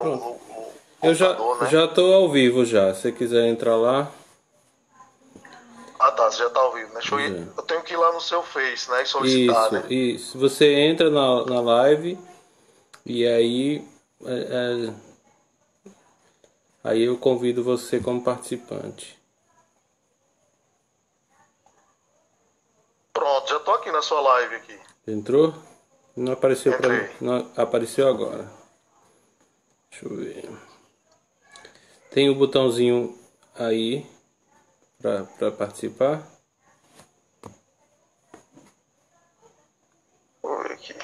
Pronto. o Eu computador, né? já tô ao vivo já. Se você quiser entrar lá, Ah tá, você já tá ao vivo, né? Deixa eu ir. já. Eu tenho que ir lá no seu Face, né? E solicitar, Isso, né? isso. Você entra na live e aí, aí eu convido você como participante. Pronto, já tô aqui na sua live aqui. Entrou? Não apareceu pra mim. Entrei. Não apareceu agora. Deixa eu ver. Tem o botãozinho aí para participar. Vou ver aqui.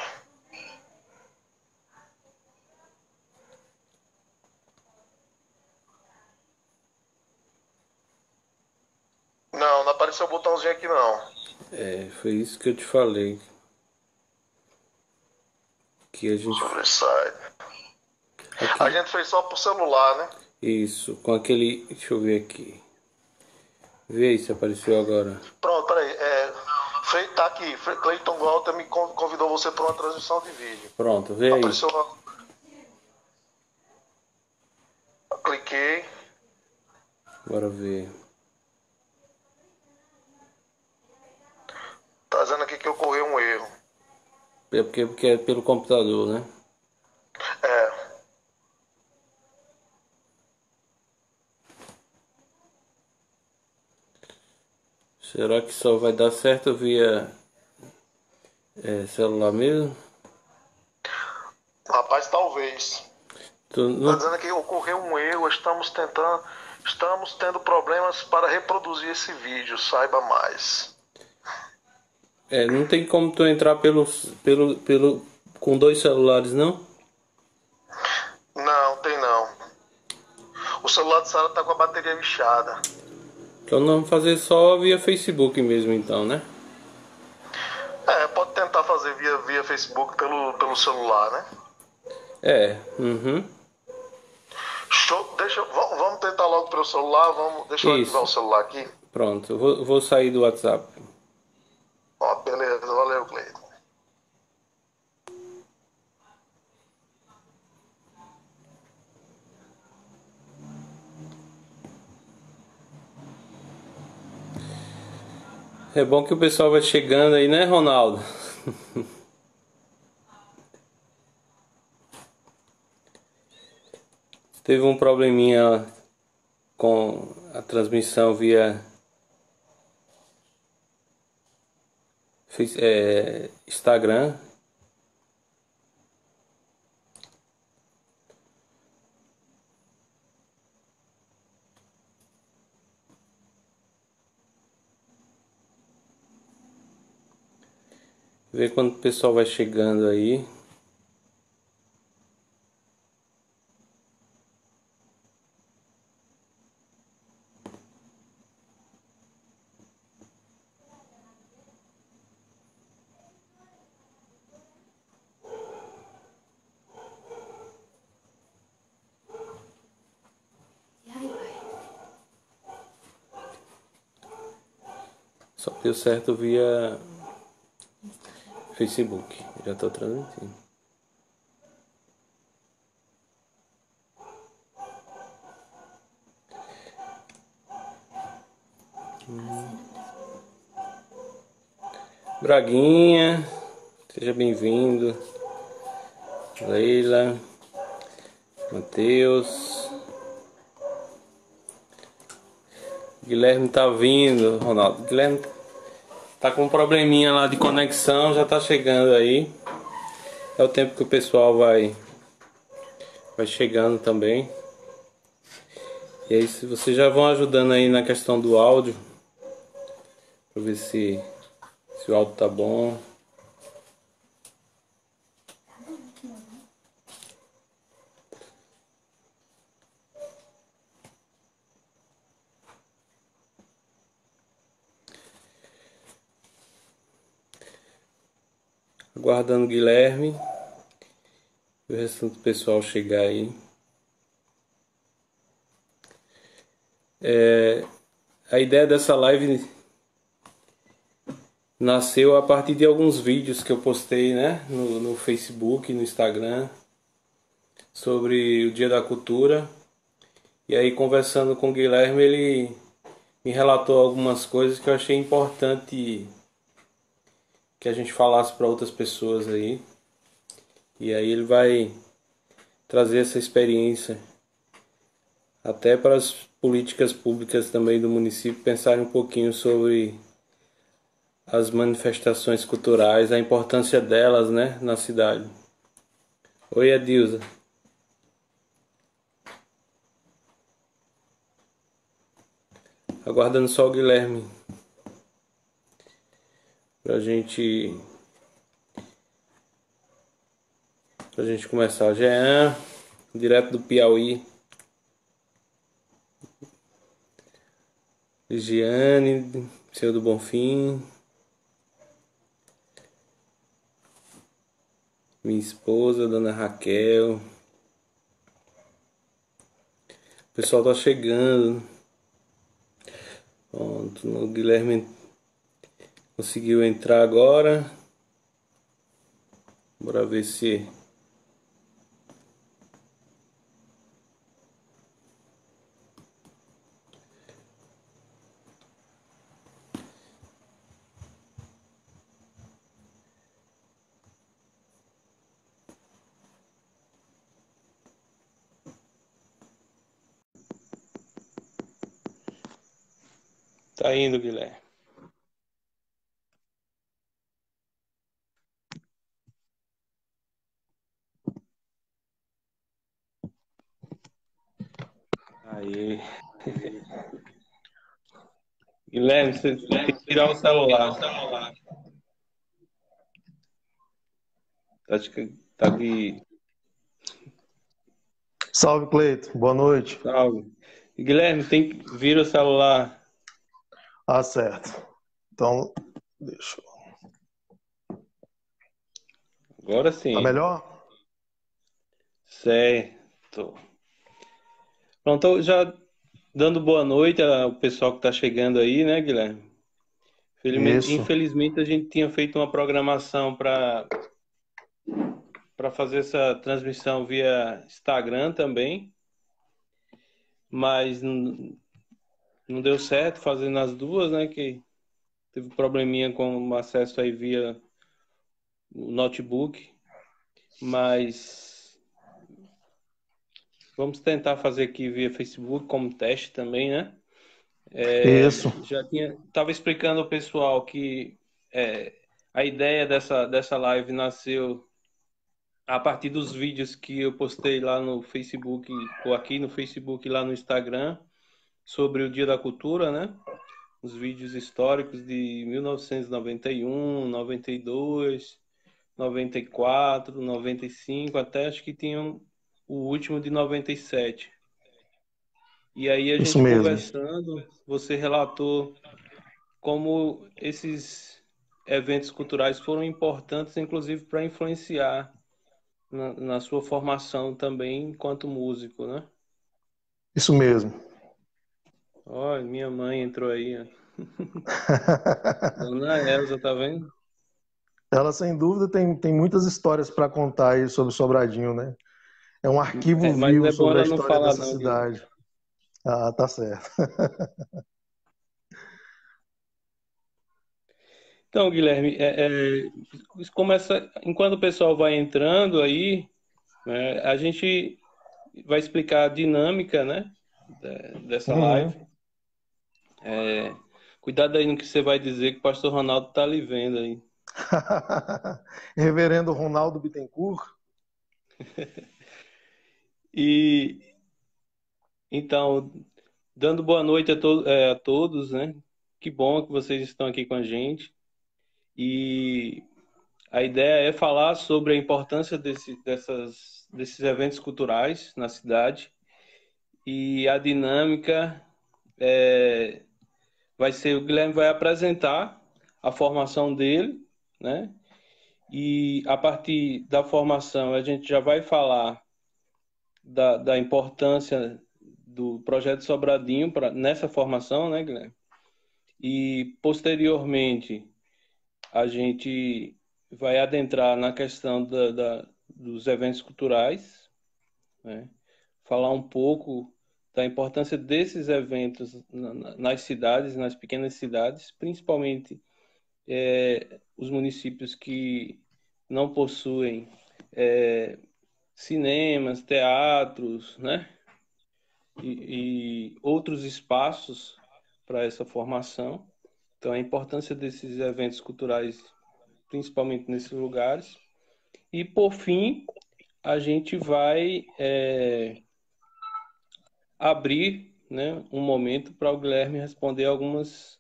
Não, não apareceu o botãozinho aqui não. É, foi isso que eu te falei. Que a gente. Sobressai. A Aqui. gente fez só por celular, né? Isso, com aquele. Deixa eu ver aqui. Vê aí se apareceu agora. Pronto, peraí. Tá aqui. Cleiton Walter me convidou você para uma transmissão de vídeo. Pronto, vê aí. Apareceu lá. Cliquei. Bora ver. Tá dizendo aqui que ocorreu um erro. É porque é pelo computador, né? É. Será que só vai dar certo via celular mesmo? Rapaz, talvez. Tu Tá não, dizendo aqui que ocorreu um erro. Estamos tendo problemas para reproduzir esse vídeo. Saiba mais. não tem como tu entrar com dois celulares, não? Não, tem não. O celular de Sara tá com a bateria lixada. Então nós vamos fazer só via Facebook mesmo, então, né? Pode tentar fazer via Facebook pelo celular, né? Uhum. Show, vamos tentar logo pelo celular, deixa eu ativar o Isso, celular aqui. pronto. Eu vou sair do WhatsApp. Ó, beleza, valeu, Cleiton. É bom que o pessoal vai chegando aí, né, Ronaldo? Teve um probleminha com a transmissão via Instagram. Ver quando o pessoal vai chegando aí. Só deu certo via Facebook. Já estou transmitindo. Braguinha, seja bem-vindo. Leila, Matheus, Guilherme tá vindo, Ronaldo. Guilherme tá com um probleminha lá de conexão, já tá chegando aí. É o tempo que o pessoal vai chegando também. E aí, se vocês já vão ajudando aí na questão do áudio, pra ver se o áudio tá bom. Aguardando o Guilherme e o restante do pessoal chegar aí. A ideia dessa live nasceu a partir de alguns vídeos que eu postei, né, no Facebook, no Instagram, sobre o Dia da Cultura. E aí, conversando com o Guilherme, ele me relatou algumas coisas que eu achei importante que a gente falasse para outras pessoas aí. E aí ele vai trazer essa experiência até para as políticas públicas também do município pensarem um pouquinho sobre as manifestações culturais, a importância delas, né, na cidade. Oi, Adilza. Aguardando só o Guilherme pra gente começar. Jean, direto do Piauí. Ligiane, seu do Bonfim, minha esposa, dona Raquel. O pessoal tá chegando. Pronto, o Guilherme conseguiu entrar agora. Bora ver se. Tá indo, Guilherme. Aí. Guilherme, você tem que tirar o celular. Acho que tá de. Salve, Cleito. Boa noite. Salve. Guilherme, tem que. Vira o celular. Ah, certo. Então, deixa eu... Agora Tá sim. melhor? Certo. Pronto, já dando boa noite ao pessoal que tá chegando aí, né, Guilherme? Isso. Infelizmente a gente tinha feito uma programação para fazer essa transmissão via Instagram também, mas não deu certo fazendo as duas, né? Que teve um probleminha com o acesso aí via o notebook, mas vamos tentar fazer aqui via Facebook como teste também, né? Isso. Tava explicando ao pessoal que é, a ideia dessa live nasceu a partir dos vídeos que eu postei lá no Facebook, ou aqui no Facebook e lá no Instagram, sobre o Dia da Cultura, né? Os vídeos históricos de 1991, 92, 94, 95, até acho que tinham o último de 97. E aí a Isso gente mesmo. conversando, você relatou como esses eventos culturais foram importantes, inclusive para influenciar na sua formação também enquanto músico, né? Isso mesmo. Olha, minha mãe entrou aí, ó. Dona Elza, tá vendo? Ela, sem dúvida, tem muitas histórias para contar aí sobre Sobradinho, né? É um arquivo Mas não vivo é bom sobre a ela não história falar dessa não, Guilherme. cidade. Ah, tá certo. Então, Guilherme, isso começa, enquanto o pessoal vai entrando aí, né, a gente vai explicar a dinâmica, né, dessa live. Uhum. Cuidado aí no que você vai dizer, que o pastor Ronaldo tá lhe vendo aí. Reverendo Ronaldo Bittencourt. E então, dando boa noite a todos, né? Que bom que vocês estão aqui com a gente. E a ideia é falar sobre a importância desses eventos culturais na cidade e a dinâmica vai ser o Guilherme vai apresentar a formação dele, né? E a partir da formação a gente já vai falar da importância do projeto Sobradinho nessa formação, né, Guilherme? E posteriormente a gente vai adentrar na questão dos eventos culturais né? Falar um pouco da importância desses eventos nas cidades, nas pequenas cidades, principalmente os municípios que não possuem cinemas, teatros, né? E outros espaços para essa formação. Então, a importância desses eventos culturais, principalmente nesses lugares. E, por fim, a gente vai abrir, né, um momento para o Guilherme responder algumas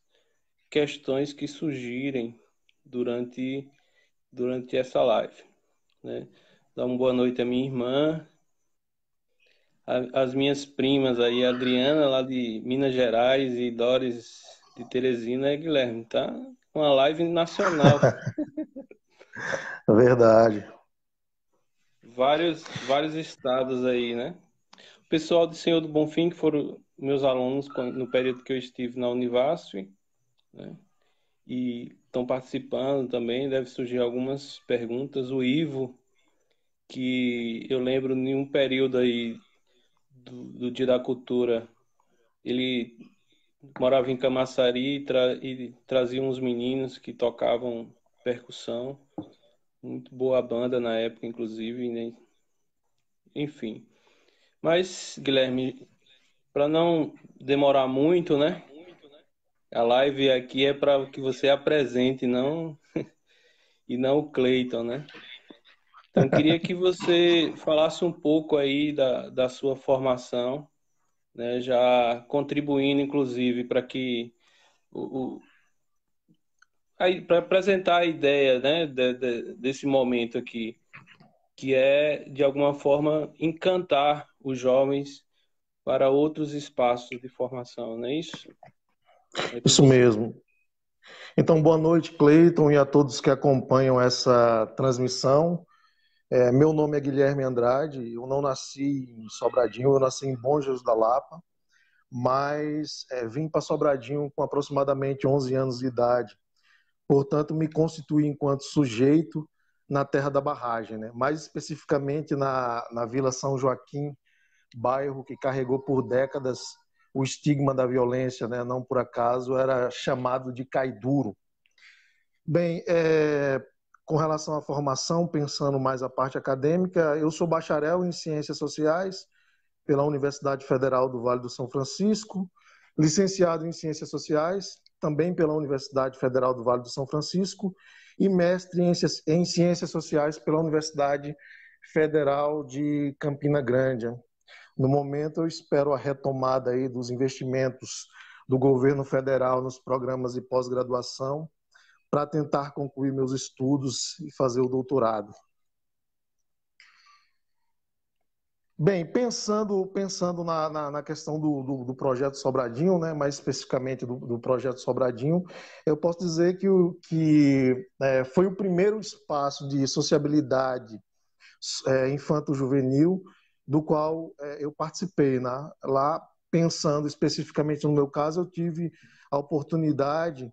questões que surgirem durante essa live, né? Dar uma boa noite à minha irmã, as minhas primas aí, a Adriana lá de Minas Gerais e Doris de Teresina, Guilherme, tá? Uma live nacional. Verdade. Vários estados aí, né? O pessoal de Senhor do Bonfim, que foram meus alunos no período que eu estive na Univasf, né? E estão participando também, deve surgir algumas perguntas. O Ivo, que eu lembro em um período aí do Dia da Cultura, ele morava em Camaçari e trazia uns meninos que tocavam percussão. Muito boa banda na época, inclusive, né? Enfim. Mas, Guilherme, para não demorar muito, né? A live aqui é para que você apresente, não e não o Cleiton, né? Então, eu queria que você falasse um pouco aí da sua formação, né? Já contribuindo, inclusive, para que para apresentar a ideia, né, desse momento aqui, que é, de alguma forma, encantar os jovens para outros espaços de formação, não é isso? É com Isso você. mesmo. Então, boa noite, Cleiton, e a todos que acompanham essa transmissão. Meu nome é Guilherme Andrade, eu não nasci em Sobradinho, eu nasci em Bom Jesus da Lapa, mas vim para Sobradinho com aproximadamente 11 anos de idade. Portanto, me constituí enquanto sujeito na terra da barragem, né? Mais especificamente na Vila São Joaquim, bairro que carregou por décadas o estigma da violência, né? Não por acaso era chamado de Cai Duro. Bem, com relação à formação, pensando mais a parte acadêmica, eu sou bacharel em Ciências Sociais pela Universidade Federal do Vale do São Francisco, licenciado em Ciências Sociais também pela Universidade Federal do Vale do São Francisco e mestre em Ciências Sociais pela Universidade Federal de Campina Grande. No momento, eu espero a retomada aí dos investimentos do governo federal nos programas de pós-graduação para tentar concluir meus estudos e fazer o doutorado. Bem, pensando na questão do projeto Sobradinho, né, mais especificamente do projeto Sobradinho, eu posso dizer que foi o primeiro espaço de sociabilidade infanto-juvenil do qual eu participei. Né? Lá, pensando especificamente no meu caso, eu tive a oportunidade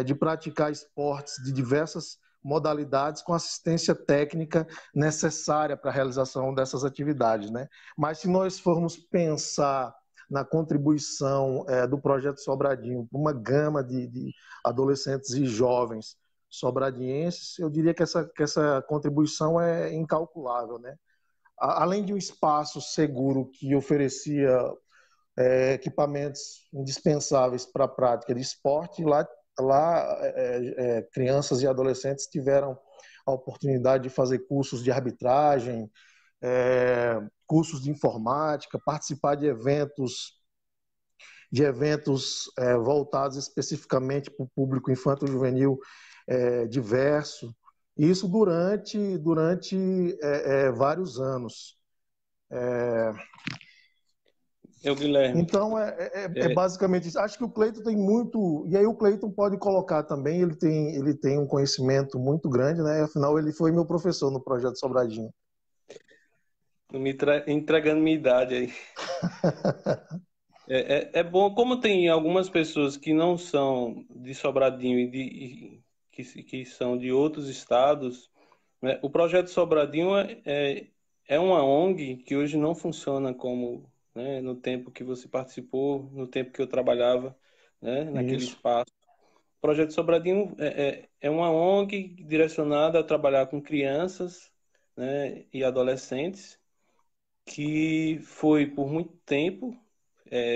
de praticar esportes de diversas modalidades com assistência técnica necessária para a realização dessas atividades, né? Mas se nós formos pensar na contribuição do projeto Sobradinho para uma gama de adolescentes e jovens sobradienses, eu diria que essa contribuição é incalculável, né? Além de um espaço seguro que oferecia equipamentos indispensáveis para a prática de esporte, lá crianças e adolescentes tiveram a oportunidade de fazer cursos de arbitragem, cursos de informática, participar de eventos voltados especificamente para o público infanto-juvenil diverso. Isso durante vários anos. Guilherme, Então, basicamente isso. Acho que o Cleiton tem muito. E aí, o Cleiton pode colocar também, ele tem um conhecimento muito grande, né? Afinal, ele foi meu professor no projeto Sobradinho. entregando minha idade aí. É bom, como tem algumas pessoas que não são de Sobradinho que são de outros estados, né? O projeto Sobradinho é uma ONG que hoje não funciona como, né, no tempo que você participou, no tempo que eu trabalhava, né, naquele Isso. espaço. O Projeto Sobradinho é uma ONG direcionada a trabalhar com crianças, né, e adolescentes, que foi por muito tempo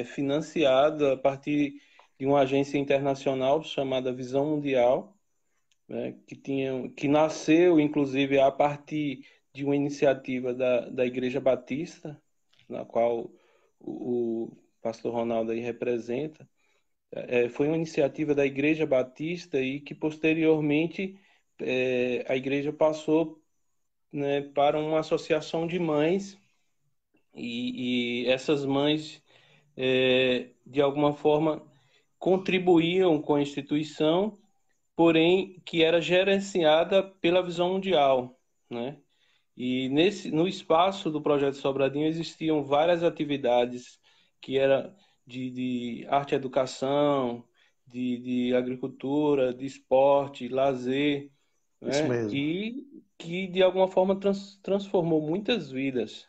financiada a partir de uma agência internacional chamada Visão Mundial, né, que nasceu, inclusive, a partir de uma iniciativa da Igreja Batista, na qual o pastor Ronaldo aí representa. Foi uma iniciativa da Igreja Batista e que, posteriormente, a igreja passou, né, para uma associação de mães e essas mães, de alguma forma, contribuíam com a instituição, porém que era gerenciada pela Visão Mundial, né? E no espaço do Projeto Sobradinho existiam várias atividades que era de arte e educação, de agricultura, de esporte, lazer, Isso né? mesmo. E que de alguma forma transformou muitas vidas.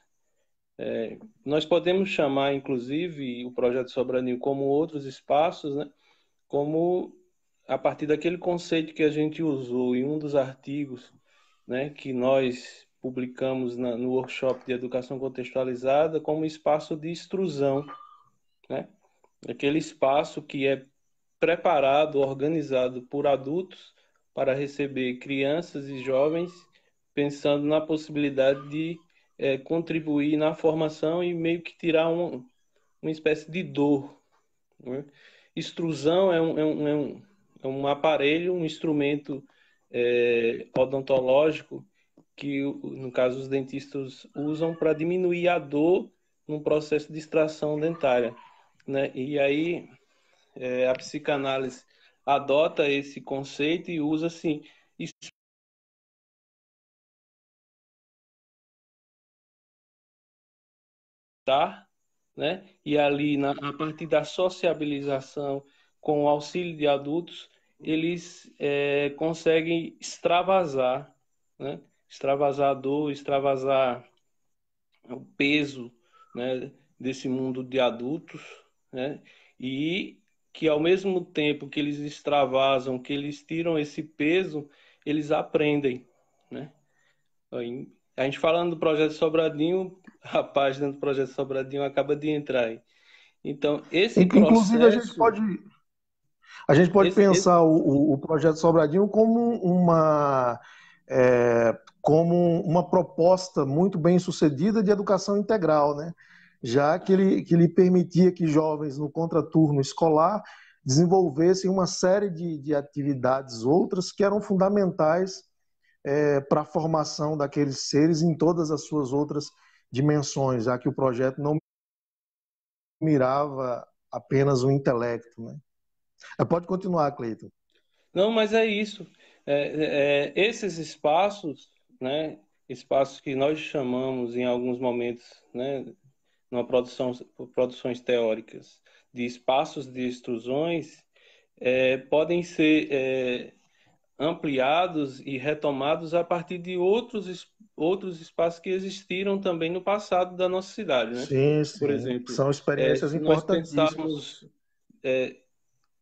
Nós podemos chamar, inclusive, o Projeto Sobradinho como outros espaços, né? Como a partir daquele conceito que a gente usou em um dos artigos, né, que nós publicamos no workshop de educação contextualizada, como espaço de extrusão, né? Aquele espaço que é preparado, organizado por adultos para receber crianças e jovens, pensando na possibilidade de contribuir na formação e meio que tirar uma espécie de dor, né? Extrusão é um aparelho, um instrumento odontológico que, no caso, os dentistas usam para diminuir a dor num processo de extração dentária, né? E aí a psicanálise adota esse conceito e usa assim, estar, né? E ali, a partir da sociabilização com o auxílio de adultos, eles conseguem extravasar, né? Extravasar a dor, extravasar o peso, né, desse mundo de adultos, né? E que ao mesmo tempo que eles extravasam, que eles tiram esse peso, eles aprendem, né? Aí, a gente falando do Projeto Sobradinho, a página do Projeto Sobradinho acaba de entrar aí. Então, esse Inclusive, processo, a gente pode esse pensar o projeto Sobradinho como uma proposta muito bem sucedida de educação integral, né? Já que ele permitia que jovens no contraturno escolar desenvolvessem uma série de atividades outras que eram fundamentais para a formação daqueles seres em todas as suas outras dimensões, já que o projeto não mirava apenas o intelecto, né? Pode continuar, Cleiton. Não, mas é isso. Esses espaços, né, espaços que nós chamamos em alguns momentos, né, numa produções teóricas, de espaços de extrusões, podem ser ampliados e retomados a partir de outros espaços que existiram também no passado da nossa cidade, né? Sim, Por sim. exemplo, São experiências se nós importantíssimas. pensarmos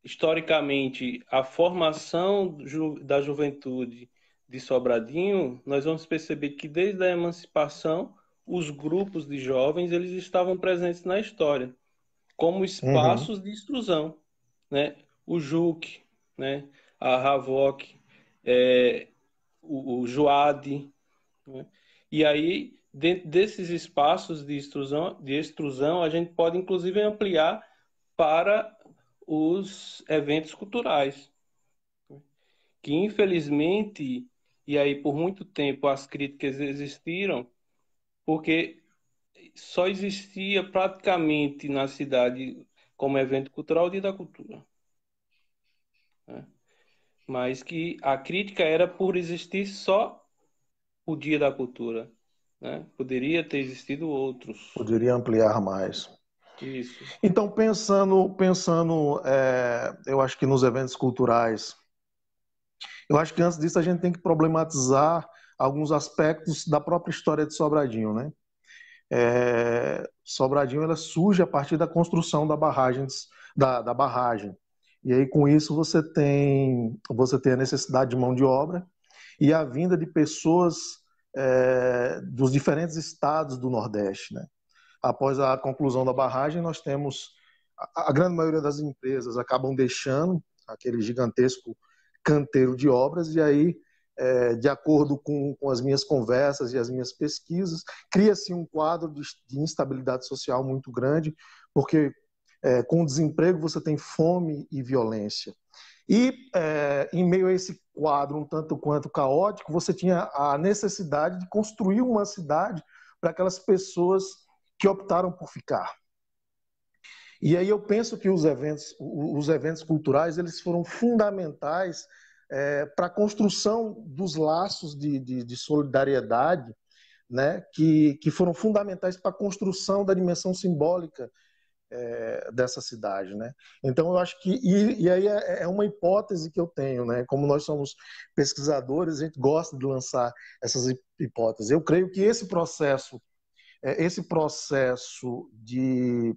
historicamente a formação da juventude de Sobradinho, nós vamos perceber que desde a emancipação, os grupos de jovens eles estavam presentes na história, como Uhum. espaços de extrusão, né? O JUC, né? A RAVOC, o JOAD, né? E aí, dentro desses espaços de extrusão, a gente pode inclusive ampliar para os eventos culturais, que infelizmente, e aí por muito tempo as críticas existiram, porque só existia praticamente na cidade como evento cultural o Dia da Cultura, né? Mas que a crítica era por existir só o Dia da Cultura, né? Poderia ter existido outros. Poderia ampliar mais. Isso. Então, eu acho que nos eventos culturais, eu acho que antes disso a gente tem que problematizar alguns aspectos da própria história de Sobradinho, né? Sobradinho ela surge a partir da construção da barragem. E aí, com isso, você tem a necessidade de mão de obra e a vinda de pessoas dos diferentes estados do Nordeste, né? Após a conclusão da barragem, nós temos a grande maioria das empresas acabam deixando aquele gigantesco canteiro de obras, e aí, de acordo com as minhas conversas e as minhas pesquisas, cria-se um quadro de instabilidade social muito grande, porque com o desemprego você tem fome e violência. E em meio a esse quadro um tanto quanto caótico, você tinha a necessidade de construir uma cidade para aquelas pessoas que optaram por ficar. E aí eu penso que os eventos culturais eles foram fundamentais para a construção dos laços de solidariedade, né, que foram fundamentais para a construção da dimensão simbólica dessa cidade, né? Então eu acho que e aí é uma hipótese que eu tenho, né? Como nós somos pesquisadores, a gente gosta de lançar essas hipóteses. Eu creio que esse processo de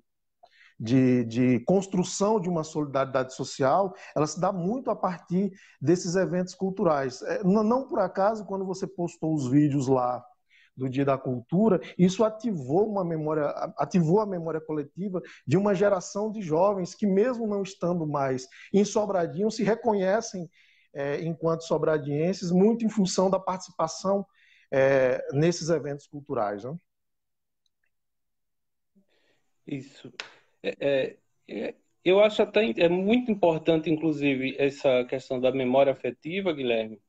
construção de uma solidariedade social, ela se dá muito a partir desses eventos culturais. Não por acaso, quando você postou os vídeos lá do Dia da Cultura, isso ativou a memória coletiva de uma geração de jovens que, mesmo não estando mais em Sobradinho, se reconhecem enquanto sobradienses, muito em função da participação nesses eventos culturais, né? Isso. É, eu acho até muito importante, inclusive, essa questão da memória afetiva, Guilherme,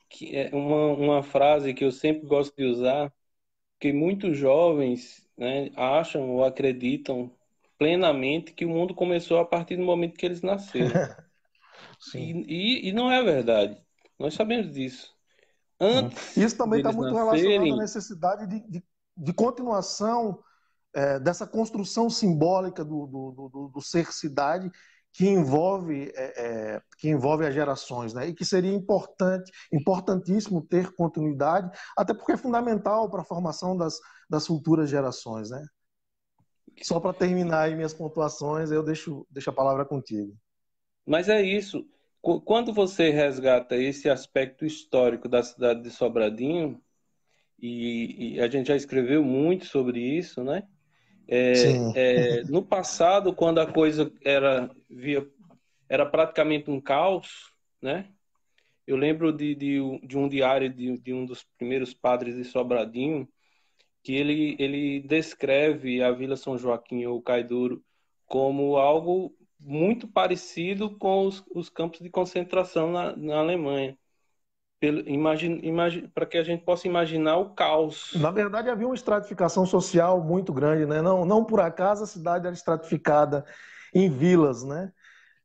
que é uma frase que eu sempre gosto de usar, que muitos jovens, né, acham ou acreditam plenamente que o mundo começou a partir do momento que eles nasceram. Sim. E não é verdade. Nós sabemos disso. Antes Isso também está deles muito relacionado à nascerem, necessidade de continuação dessa construção simbólica do ser cidade que envolve as gerações, né? E que seria importantíssimo ter continuidade, até porque é fundamental para a formação das futuras gerações, né? Só para terminar aí minhas pontuações, eu deixo a palavra contigo. mas é isso. Quando você resgata esse aspecto histórico da cidade de Sobradinho, e a gente já escreveu muito sobre isso, né? Sim. No passado, quando a coisa era praticamente um caos, né? Eu lembro de um diário de um dos primeiros padres de Sobradinho, que ele descreve a Vila São Joaquim ou Caidouro como algo muito parecido com os campos de concentração na Alemanha. Para que a gente possa imaginar o caos. Na verdade, havia uma estratificação social muito grande, né? Não por acaso a cidade era estratificada em vilas, né?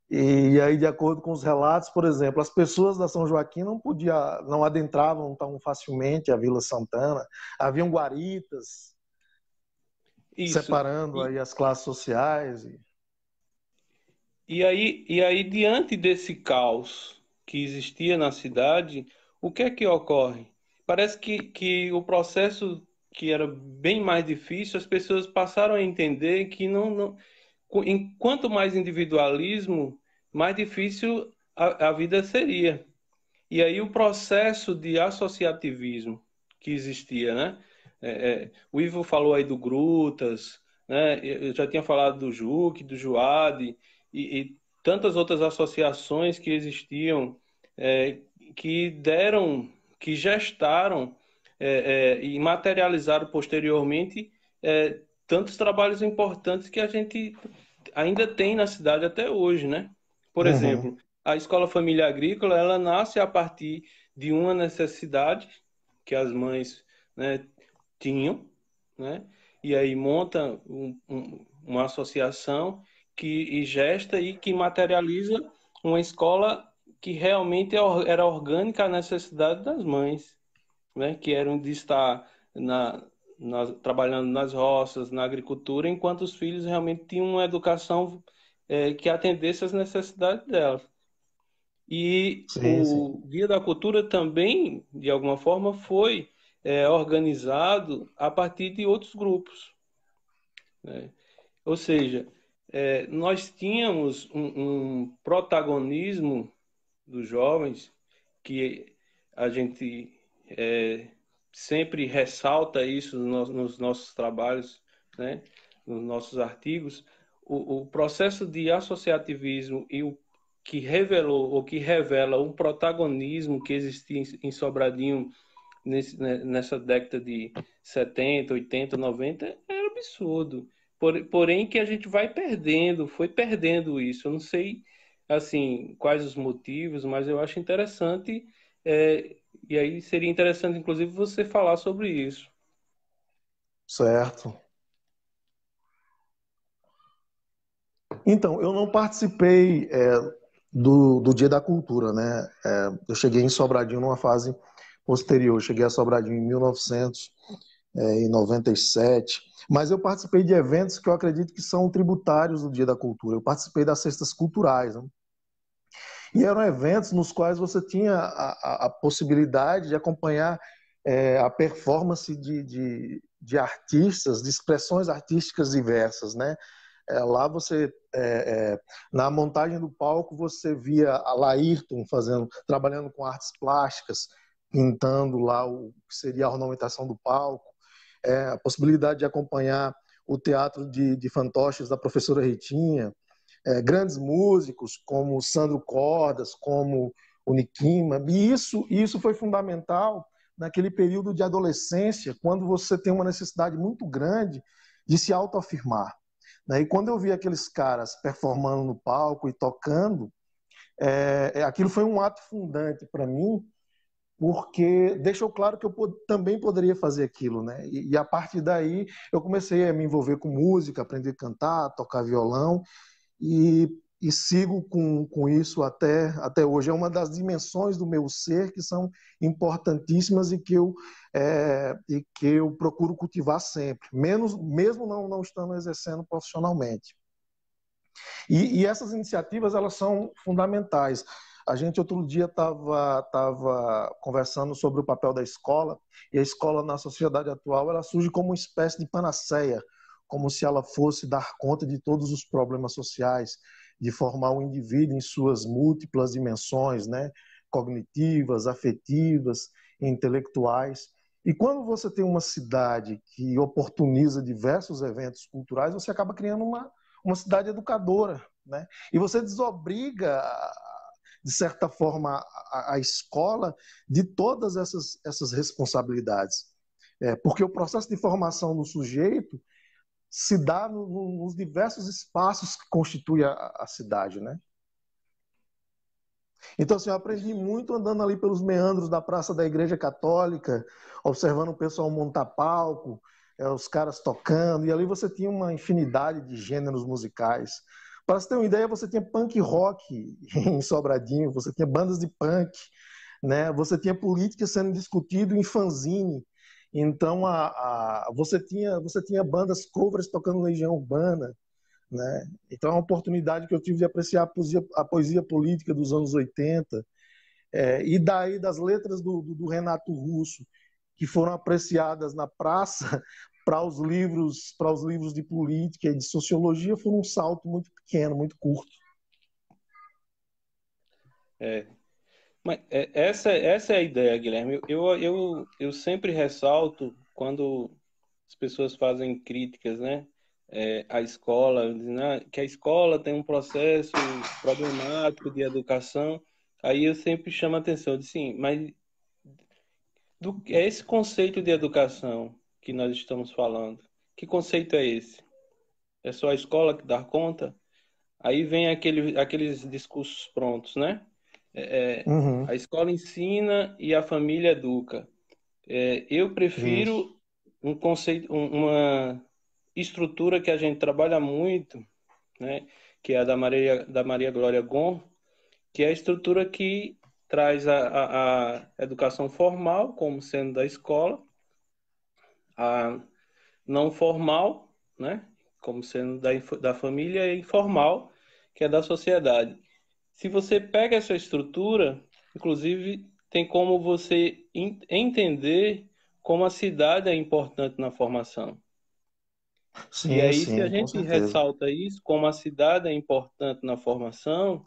E aí, de acordo com os relatos, por exemplo, as pessoas da São Joaquim não adentravam tão facilmente a Vila Santana. Haviam guaritas Isso. separando aí as classes sociais. E aí, diante desse caos que existia na cidade, o que é que ocorre? Parece que o processo que era bem mais difícil, as pessoas passaram a entender que quanto mais individualismo, mais difícil a vida seria. E aí o processo de associativismo que existia, né? O Ivo falou aí do Grutas, né? Eu já tinha falado do Juc, do Juad e tantas outras associações que existiam, é, que deram, que gestaram e materializaram posteriormente tantos trabalhos importantes que a gente ainda tem na cidade até hoje, né? Por Uhum. exemplo, a Escola Família Agrícola, ela nasce a partir de uma necessidade que as mães, né, tinham, né? E aí monta uma associação que gesta e que materializa uma escola que realmente era orgânica à necessidade das mães, né? Que eram de estar trabalhando nas roças, na agricultura, enquanto os filhos realmente tinham uma educação que atendesse às necessidades delas. E Sim, sim. o Dia da Cultura também, de alguma forma, foi organizado a partir de outros grupos, né? Ou seja, nós tínhamos um protagonismo dos jovens que a gente sempre ressalta isso nos nossos trabalhos, né? Nos nossos artigos, o processo de associativismo e o que revelou ou que revela um protagonismo que existia em Sobradinho nessa década de 70, 80, 90 era absurdo. Porém que a gente vai perdendo, foi perdendo isso. Eu não sei assim quais os motivos, mas eu acho interessante e aí seria interessante inclusive você falar sobre isso. Certo. Então, eu não participei do Dia da Cultura, né? Eu cheguei em Sobradinho numa fase posterior. Eu cheguei a Sobradinho em 1997, mas eu participei de eventos que eu acredito que são tributários do Dia da Cultura. Eu participei das cestas culturais, né? E eram eventos nos quais você tinha a possibilidade de acompanhar a performance de artistas, de expressões artísticas diversas, né? Lá você, na montagem do palco, você via a Laírton trabalhando com artes plásticas, pintando lá o que seria a ornamentação do palco, a possibilidade de acompanhar o teatro de fantoches da professora Ritinha, grandes músicos como Sandro Cordas, como o Niquima, e isso foi fundamental naquele período de adolescência, quando você tem uma necessidade muito grande de se autoafirmar, né? E quando eu vi aqueles caras performando no palco e tocando, aquilo foi um ato fundante para mim, porque deixou claro que eu também poderia fazer aquilo, né? E a partir daí eu comecei a me envolver com música, aprender a cantar, tocar violão, e, e sigo com isso até hoje. É uma das dimensões do meu ser que são importantíssimas e que eu procuro cultivar sempre, mesmo não estando exercendo profissionalmente. E essas iniciativas, elas são fundamentais. A gente outro dia estava conversando sobre o papel da escola, e a escola na sociedade atual ela surge como uma espécie de panaceia, como se ela fosse dar conta de todos os problemas sociais, de formar o indivíduo em suas múltiplas dimensões, né? Cognitivas, afetivas, intelectuais. E quando você tem uma cidade que oportuniza diversos eventos culturais, você acaba criando uma cidade educadora, né? E você desobriga, de certa forma, a escola de todas essas responsabilidades. Porque o processo de formação do sujeito se dá nos diversos espaços que constituem a cidade, né? Então, assim, eu aprendi Isso. muito andando ali pelos meandros da Praça da Igreja Católica, observando o pessoal montar palco, os caras tocando, e ali você tinha uma infinidade de gêneros musicais. Para você ter uma ideia, você tinha punk rock em Sobradinho, você tinha bandas de punk, né? Você tinha política sendo discutido em fanzine. Então, você tinha bandas covers tocando Legião Urbana, né? Então, é uma oportunidade que eu tive de apreciar a poesia política dos anos 80, e daí das letras do Renato Russo, que foram apreciadas na praça para os livros de política e de sociologia, foi um salto muito pequeno, muito curto. É, mas essa é a ideia, Guilherme. Eu sempre ressalto quando as pessoas fazem críticas, né? À escola, dizendo que a escola tem um processo problemático de educação. Aí eu sempre chamo a atenção, eu disse, sim, mas é esse conceito de educação que nós estamos falando. Que conceito é esse? É só a escola que dá conta? Aí vem aqueles discursos prontos, né? Uhum, A escola ensina e a família educa. Eu isso. prefiro um conceito, uma estrutura que a gente trabalha muito, né? Que é a da Maria Glória Gon, que é a estrutura que traz a educação formal como sendo da escola, a não formal, né? Como sendo da família, e informal, que é da sociedade. se você pega essa estrutura, inclusive tem como você entender como a cidade é importante na formação. E Sim, aí, se a sim, com gente certeza. ressalta isso, como a cidade é importante na formação,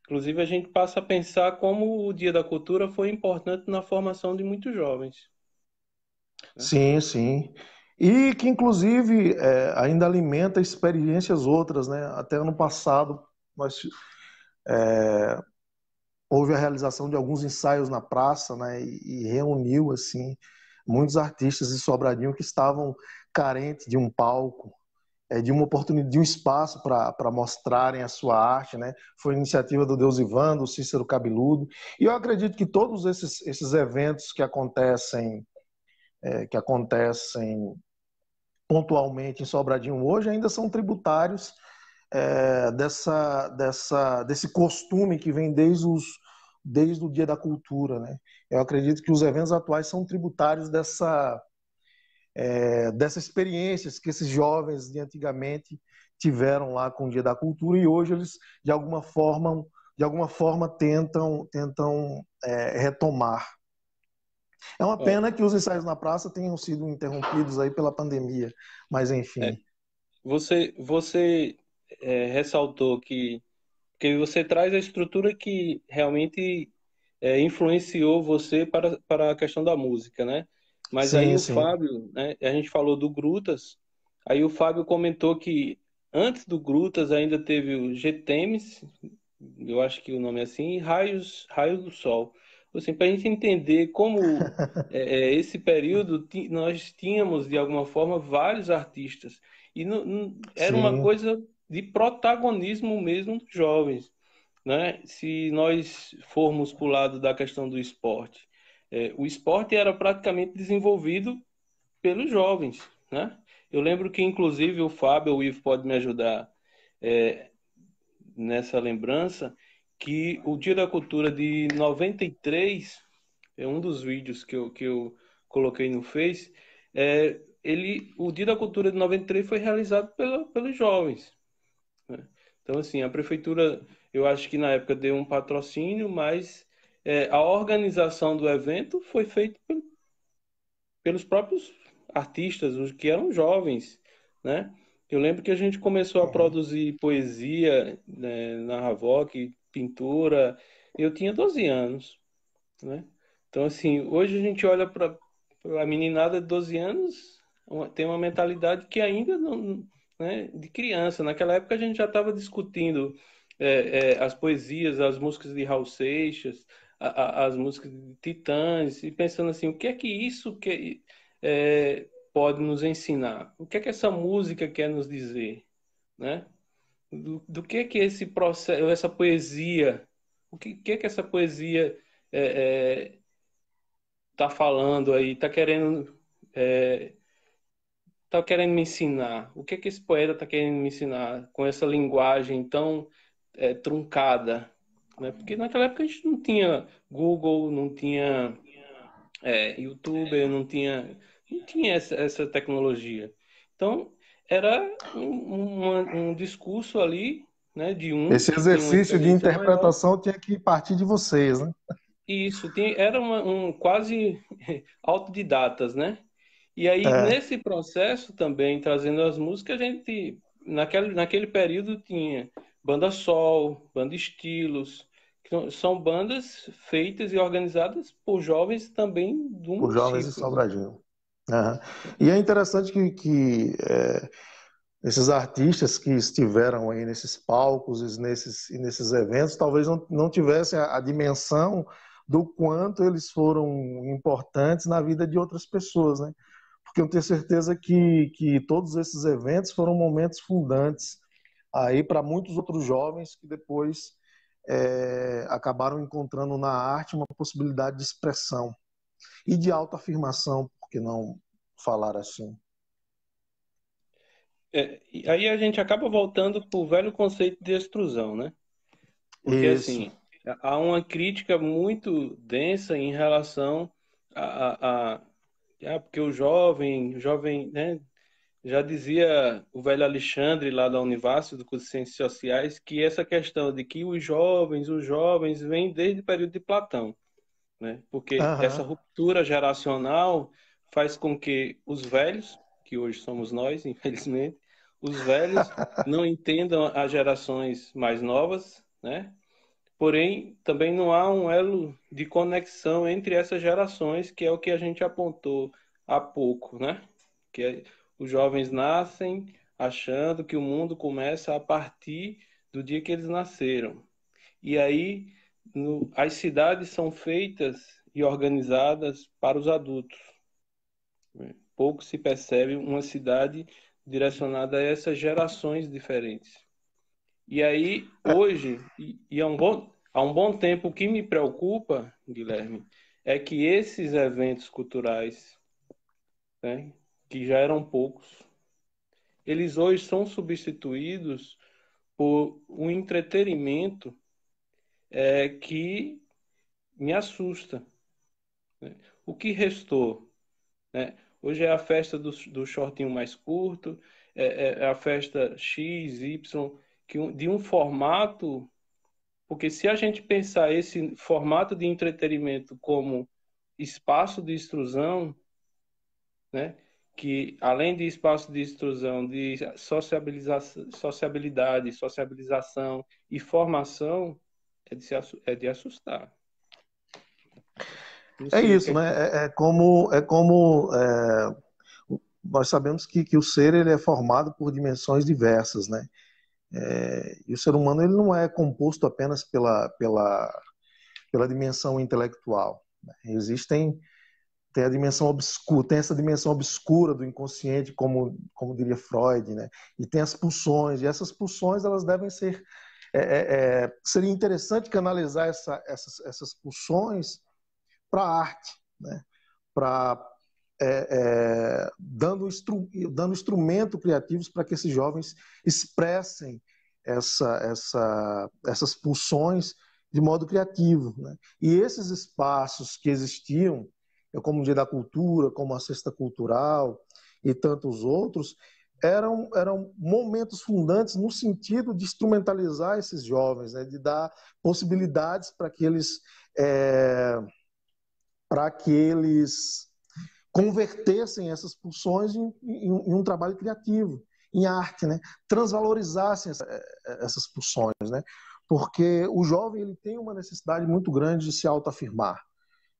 inclusive a gente passa a pensar como o Dia da Cultura foi importante na formação de muitos jovens, né? Sim, sim. E que, inclusive, ainda alimenta experiências outras, né? Até ano passado, nós, houve a realização de alguns ensaios na praça, né? E reuniu, assim, muitos artistas de Sobradinho que estavam carentes de um palco, de uma oportunidade, de um espaço para mostrarem a sua arte, né? Foi iniciativa do Deus Ivan, do Cícero Cabeludo. E eu acredito que todos esses eventos que acontecem pontualmente em Sobradinho hoje ainda são tributários desse costume que vem desde o Dia da Cultura, né? Eu acredito que os eventos atuais são tributários dessas experiências que esses jovens de antigamente tiveram lá com o Dia da Cultura e hoje eles de alguma forma tentam retomar. É uma Ó, pena que os ensaios na praça tenham sido interrompidos aí pela pandemia, mas é, enfim. você ressaltou que você traz a estrutura que realmente influenciou você para a questão da música, né? Mas aí Sim, o sim. Fábio, né, a gente falou do Grutas, aí o Fábio comentou que antes do Grutas ainda teve o GTEMES, eu acho que o nome é assim, e Raios do Sol. Assim, para a gente entender como esse período nós tínhamos, de alguma forma, vários artistas. E era uma Sim. coisa de protagonismo mesmo dos jovens, né? Se nós formos para o lado da questão do esporte, o esporte era praticamente desenvolvido pelos jovens, né? Eu lembro que, inclusive, o Fábio, o Ivo pode me ajudar nessa lembrança, que o Dia da Cultura de 93, é um dos vídeos que eu coloquei no Face, o Dia da Cultura de 93 foi realizado pelos jovens, né? Então, assim, a prefeitura, eu acho que na época deu um patrocínio, mas a organização do evento foi feita pelos próprios artistas, os que eram jovens, né? Eu lembro que a gente começou a Uhum. produzir poesia, né, na Havoc, pintura, eu tinha 12 anos, né? Então, assim, hoje a gente olha para a meninada de 12 anos, tem uma mentalidade que ainda não, né, de criança. Naquela época a gente já estava discutindo as poesias, as músicas de Raul Seixas, as músicas de Titãs, e pensando assim, o que é que isso pode nos ensinar? O que é que essa música quer nos dizer, né? Do que esse processo, essa poesia, o que essa poesia tá falando aí, é, tá querendo me ensinar? O que esse poeta tá querendo me ensinar com essa linguagem tão truncada, né? Porque naquela época a gente não tinha Google, não tinha YouTube, não tinha essa tecnologia. Então era um discurso ali, né, de uns Esse que tinham uma exercício de experiência maior. interpretação tinha que partir de vocês, né? E isso era quase autodidatas, né? E aí, É. nesse processo também, trazendo as músicas, a gente, naquele período, tinha Banda Sol, Banda Estilos, que são bandas feitas e organizadas por jovens também do Por jovens de município, né? Sobradinho. Aham. E é interessante que esses artistas que estiveram aí nesses palcos e nesses eventos talvez não tivessem a dimensão do quanto eles foram importantes na vida de outras pessoas, né? Porque eu tenho certeza que todos esses eventos foram momentos fundantes aí para muitos outros jovens que depois acabaram encontrando na arte uma possibilidade de expressão e de autoafirmação, por que não falar assim? E aí a gente acaba voltando para o velho conceito de extrusão, né? Porque, Isso. assim, há uma crítica muito densa em relação a porque o jovem, né? Já dizia o velho Alexandre, lá da Univassio, do curso de Ciências Sociais, que essa questão de que os jovens vêm desde o período de Platão, né? Porque essa Aham. ruptura geracional faz com que os velhos, que hoje somos nós, infelizmente, os velhos não entendam as gerações mais novas, né? Porém, também não há um elo de conexão entre essas gerações, que é o que a gente apontou há pouco, né? Os jovens nascem achando que o mundo começa a partir do dia que eles nasceram. E aí, as cidades são feitas e organizadas para os adultos, né? Pouco se percebe uma cidade direcionada a essas gerações diferentes. E aí, hoje, e há um bom tempo, o que me preocupa, Guilherme, é que esses eventos culturais, né, que já eram poucos, eles hoje são substituídos por um entretenimento que me assusta, né? O que restou, né? Hoje é a festa do shortinho mais curto, é a festa X, Y, de um formato. Porque se a gente pensar esse formato de entretenimento como espaço de extrusão, né, que além de espaço de extrusão, de sociabilidade, sociabilização e formação, é de assustar. Não É sei o que isso, é que né? tu... Nós sabemos que o ser ele é formado por dimensões diversas, né? E o ser humano ele não é composto apenas pela dimensão intelectual, né? Tem a dimensão obscura, tem essa dimensão obscura do inconsciente, como diria Freud, né? E tem as pulsões, e essas pulsões elas devem ser seria interessante canalizar essas pulsões para a arte, né? Para dando instrumento criativos para que esses jovens expressem essas pulsões de modo criativo, né? E esses espaços que existiam, como o Dia da Cultura, como a Sexta Cultural e tantos outros, eram momentos fundantes no sentido de instrumentalizar esses jovens, né? De dar possibilidades é, para que eles convertessem essas pulsões em um trabalho criativo, em arte, né? Transvalorizassem essas pulsões, né? Porque o jovem ele tem uma necessidade muito grande de se autoafirmar,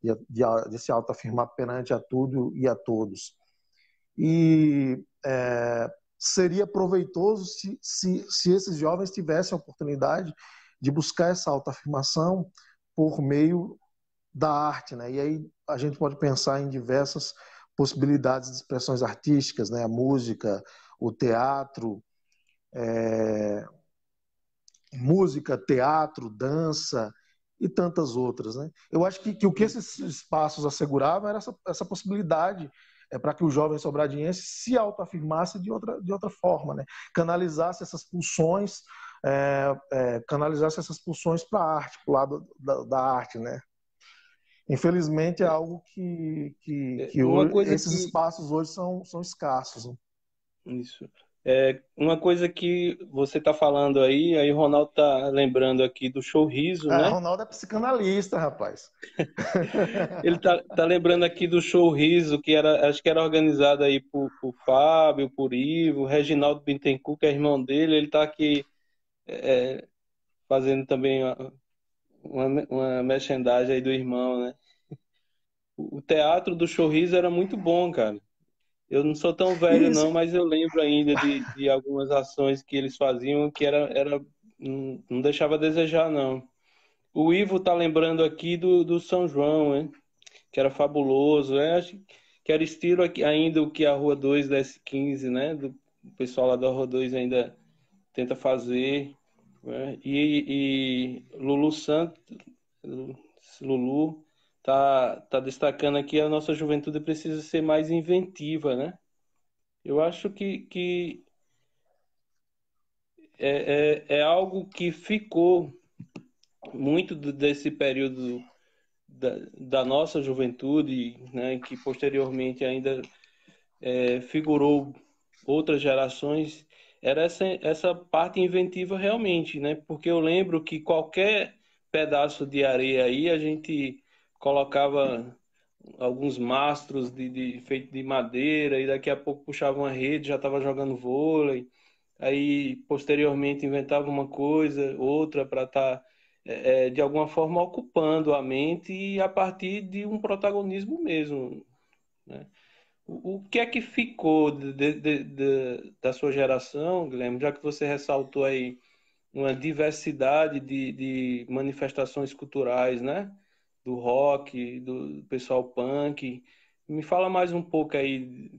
de se autoafirmar perante a tudo e a todos. E seria proveitoso se esses jovens tivessem a oportunidade de buscar essa autoafirmação por meio da arte, né? E aí a gente pode pensar em diversas possibilidades de expressões artísticas, né? A música, o teatro, música, teatro, dança e tantas outras, né? Eu acho que o que esses espaços asseguravam era essa possibilidade para que o jovem sobradiense se autoafirmasse de outra forma, né? Canalizasse essas pulsões, canalizasse essas pulsões para a arte, para o lado da arte, né? Infelizmente é algo que Uma hoje, coisa esses que espaços hoje são escassos, né? Isso. Uma coisa que você está falando aí o Ronaldo está lembrando aqui do Showriso, né? Ronaldo é psicanalista, rapaz. Ele tá lembrando aqui do Showriso, que era, acho que era organizado aí por Fábio, por Ivo, Reginaldo Bittencourt, que é irmão dele, ele está aqui fazendo também uma merchandising aí do irmão, né? O teatro do Showriso era muito bom, cara. Eu não sou tão velho Isso. não, mas eu lembro ainda de algumas ações que eles faziam que não deixava a desejar, não. O Ivo tá lembrando aqui do São João, né? Que era fabuloso, né? Acho que era estilo aqui, ainda o que a Rua 2 da S15, né? O pessoal lá da Rua 2 ainda tenta fazer, né? E Lulu Santos, Lulu tá destacando aqui a nossa juventude precisa ser mais inventiva, né? Eu acho que é algo que ficou muito desse período da nossa juventude, né, que posteriormente ainda figurou outras gerações, era essa parte inventiva realmente, né? Porque eu lembro que qualquer pedaço de areia aí a gente colocava alguns mastros feito de madeira e daqui a pouco puxava uma rede, já estava jogando vôlei. Aí posteriormente inventava uma coisa, outra para estar de alguma forma ocupando a mente e a partir de um protagonismo mesmo, né? O que é que ficou da sua geração, Guilherme, já que você ressaltou aí uma diversidade de manifestações culturais, né? Do rock, do pessoal punk. Me fala mais um pouco aí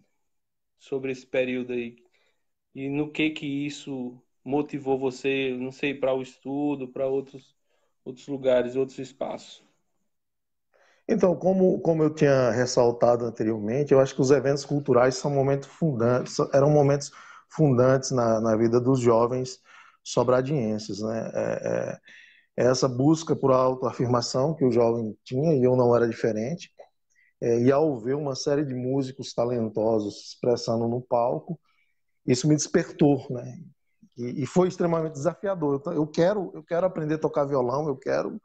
sobre esse período aí e no que isso motivou você, não sei, para o estudo, para outros lugares, outros espaços. Então, como eu tinha ressaltado anteriormente, eu acho que os eventos culturais são momentos fundantes, eram momentos fundantes na vida dos jovens sobradienses, né? É essa busca por autoafirmação que o jovem tinha, e eu não era diferente, e ao ver uma série de músicos talentosos se expressando no palco, isso me despertou, né? E foi extremamente desafiador. Eu quero aprender a tocar violão, eu quero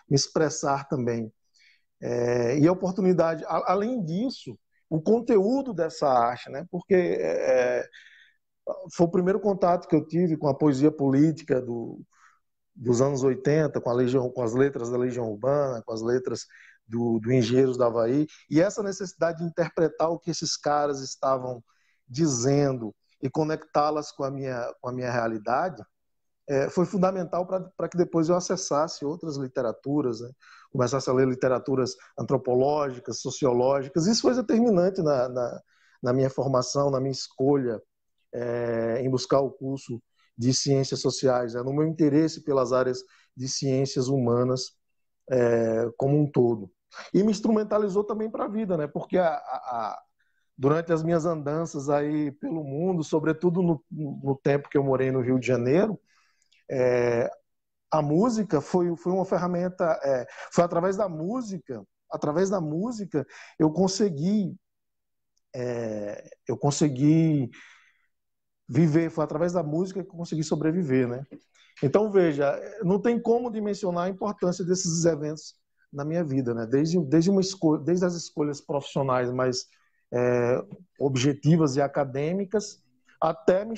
me expressar também. E a oportunidade, além disso, o conteúdo dessa arte, né? Porque foi o primeiro contato que eu tive com a poesia política dos anos 80, com a Legião, com as letras da Legião Urbana, com as letras do Engenheiros da Havaí, e essa necessidade de interpretar o que esses caras estavam dizendo e conectá-las com a minha realidade, foi fundamental para que depois eu acessasse outras literaturas, né? Começasse a ler literaturas antropológicas, sociológicas. Isso foi determinante na minha formação, na minha escolha em buscar o curso de ciências sociais, no meu interesse pelas áreas de ciências humanas como um todo. E me instrumentalizou também para a vida, né? Porque durante as minhas andanças aí pelo mundo, sobretudo no tempo que eu morei no Rio de Janeiro, a música foi uma ferramenta, foi através da música eu consegui, eu consegui viver, foi através da música que eu consegui sobreviver, né? Então veja, não tem como dimensionar a importância desses eventos na minha vida, né? Desde as escolhas profissionais mais objetivas e acadêmicas, até me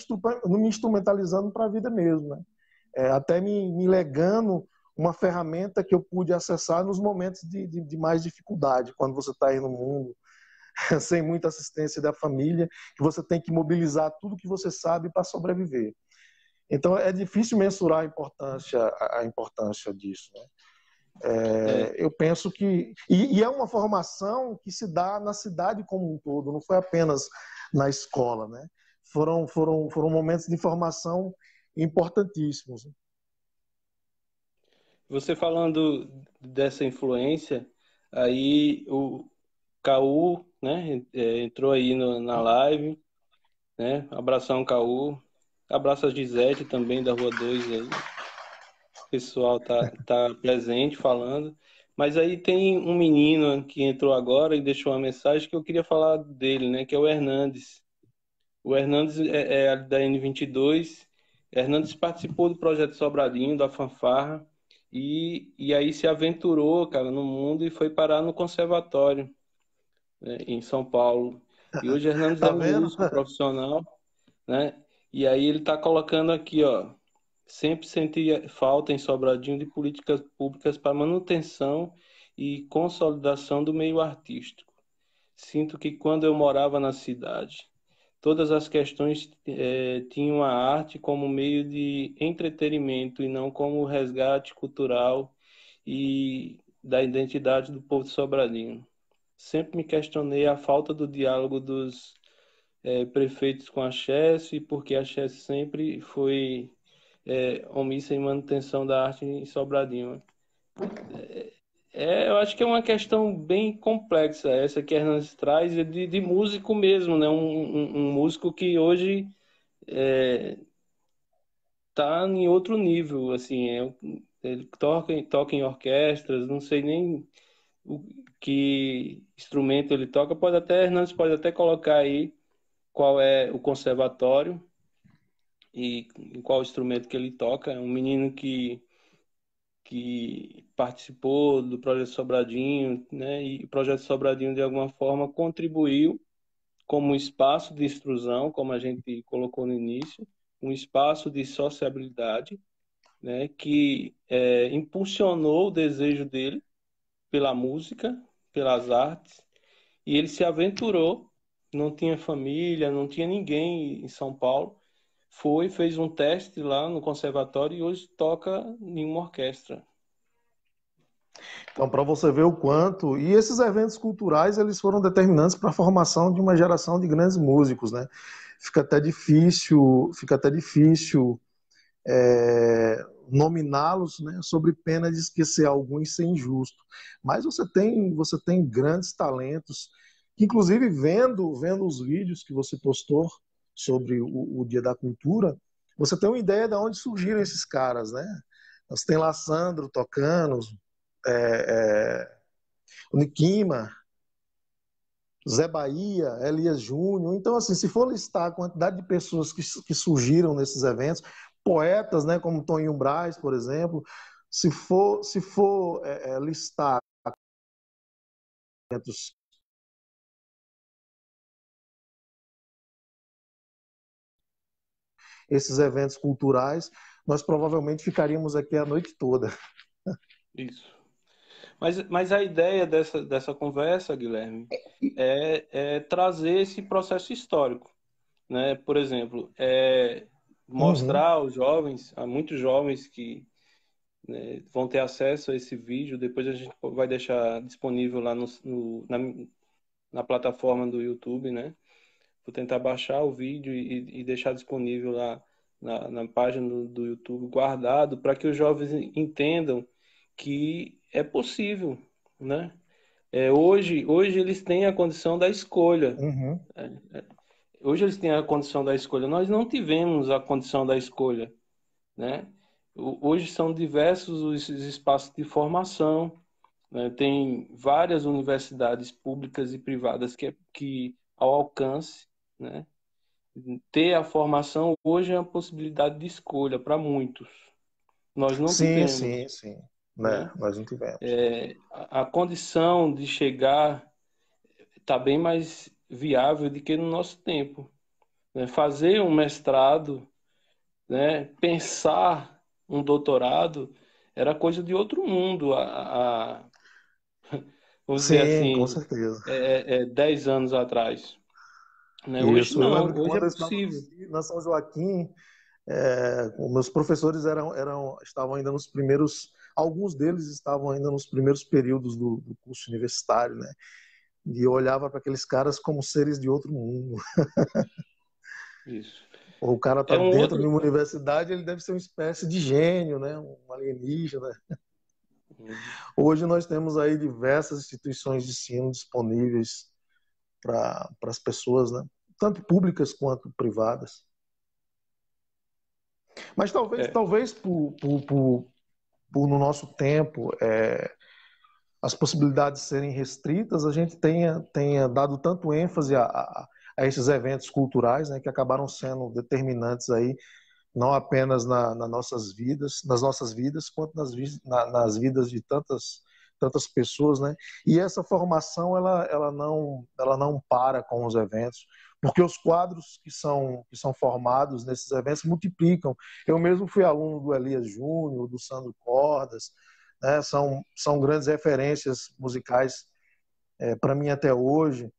instrumentalizando para a vida mesmo, né? Até me legando uma ferramenta que eu pude acessar nos momentos de mais dificuldade, quando você está aí no mundo, sem muita assistência da família, que você tem que mobilizar tudo que você sabe para sobreviver. Então é difícil mensurar a importância disso, né? É, Eu penso que e é uma formação que se dá na cidade como um todo, não foi apenas na escola, né? Foram momentos de formação importantíssimos. você falando dessa influência, aí o Caú, né, entrou aí na live, né? Abração, Caú. Abraço a Gisele também da Rua 2 aí. O pessoal tá presente falando. Mas aí tem um menino que entrou agora e deixou uma mensagem que eu queria falar dele, né? Que é o Hernandes. O Hernandes é da N22. Hernandes participou do projeto Sobradinho, da Fanfarra, e aí se aventurou, cara, no mundo e foi parar no conservatório, né, em São Paulo. E hoje Hernandes é Tá um vendo? músico profissional, né? E aí ele está colocando aqui, ó. Sempre senti falta em Sobradinho de políticas públicas para manutenção e consolidação do meio artístico. Sinto que quando eu morava na cidade, todas as questões tinham a arte como meio de entretenimento e não como resgate cultural e da identidade do povo de Sobradinho. Sempre me questionei a falta do diálogo dos prefeitos com a Chesse, porque a Chesse sempre foi omissa em manutenção da arte em Sobradinho. Eu acho que é uma questão bem complexa essa que a Hernandes traz, de músico mesmo, né? Um músico que hoje está em outro nível, assim, ele toca em orquestras, não sei nem o que instrumento ele toca, Hernandes pode até colocar aí, qual é o conservatório e em qual instrumento que ele toca. É um menino que participou do Projeto Sobradinho, né? E o Projeto Sobradinho, de alguma forma, contribuiu como um espaço de extrusão, como a gente colocou no início, um espaço de sociabilidade, né? Que impulsionou o desejo dele pela música, pelas artes, e ele se aventurou, não tinha família, não tinha ninguém em São Paulo, foi, fez um teste lá no conservatório e hoje toca em uma orquestra. Então, para você ver o quanto. E esses eventos culturais, eles foram determinantes para a formação de uma geração de grandes músicos, né? Fica até difícil nominá-los, né, sobre pena de esquecer alguns e ser injusto. Mas você tem grandes talentos, que inclusive vendo os vídeos que você postou sobre o Dia da Cultura, você tem uma ideia de onde surgiram esses caras, né? Você tem lá Sandro tocando, é, o Nikima, Zé Bahia, Elias Júnior. Então, assim, se for listar a quantidade de pessoas que surgiram nesses eventos, poetas, né, como Toninho Brás, por exemplo, se for listar esses eventos culturais, nós provavelmente ficaríamos aqui a noite toda. Isso. Mas a ideia dessa conversa, Guilherme, é trazer esse processo histórico, né? Por exemplo, Uhum. mostrar aos jovens, há muitos jovens que, né, vão ter acesso a esse vídeo, depois a gente vai deixar disponível lá na plataforma do YouTube, né? Vou tentar baixar o vídeo e deixar disponível lá na página do YouTube, guardado, para que os jovens entendam que é possível, né? Hoje eles têm a condição da escolha. Uhum. Hoje eles têm a condição da escolha. Nós não tivemos a condição da escolha, né? Hoje são diversos os espaços de formação, né? Tem várias universidades públicas e privadas que ao alcance, né? Ter a formação hoje é uma possibilidade de escolha para muitos. Nós não Sim, tivemos, sim, sim. Né? né? Nós não tivemos. A condição de chegar está bem mais viável do que no nosso tempo, né? Fazer um mestrado, né? Pensar um doutorado era coisa de outro mundo, vamos dizer Sim, com assim, certeza. 10 anos atrás, né? Hoje Isso. Eu não, lembro que hoje é quando eu estava possível. na São Joaquim, os meus professores estavam ainda nos primeiros, alguns deles estavam ainda nos primeiros períodos do curso universitário, né? E eu olhava para aqueles caras como seres de outro mundo. Isso. O cara está É um dentro de outro. uma universidade, ele deve ser uma espécie de gênio, né? Um alienígena. Hoje nós temos aí diversas instituições de ensino disponíveis para as pessoas, né? Tanto públicas quanto privadas. Mas É, talvez por no nosso tempo as possibilidades serem restritas, a gente tenha dado tanto ênfase a esses eventos culturais, né, que acabaram sendo determinantes aí, não apenas nas nossas vidas, quanto nas vidas de tantas pessoas, né? E essa formação ela não para com os eventos, porque os quadros que são formados nesses eventos multiplicam. Eu mesmo fui aluno do Elias Júnior, do Sandro Cordas, né? São grandes referências musicais para mim até hoje.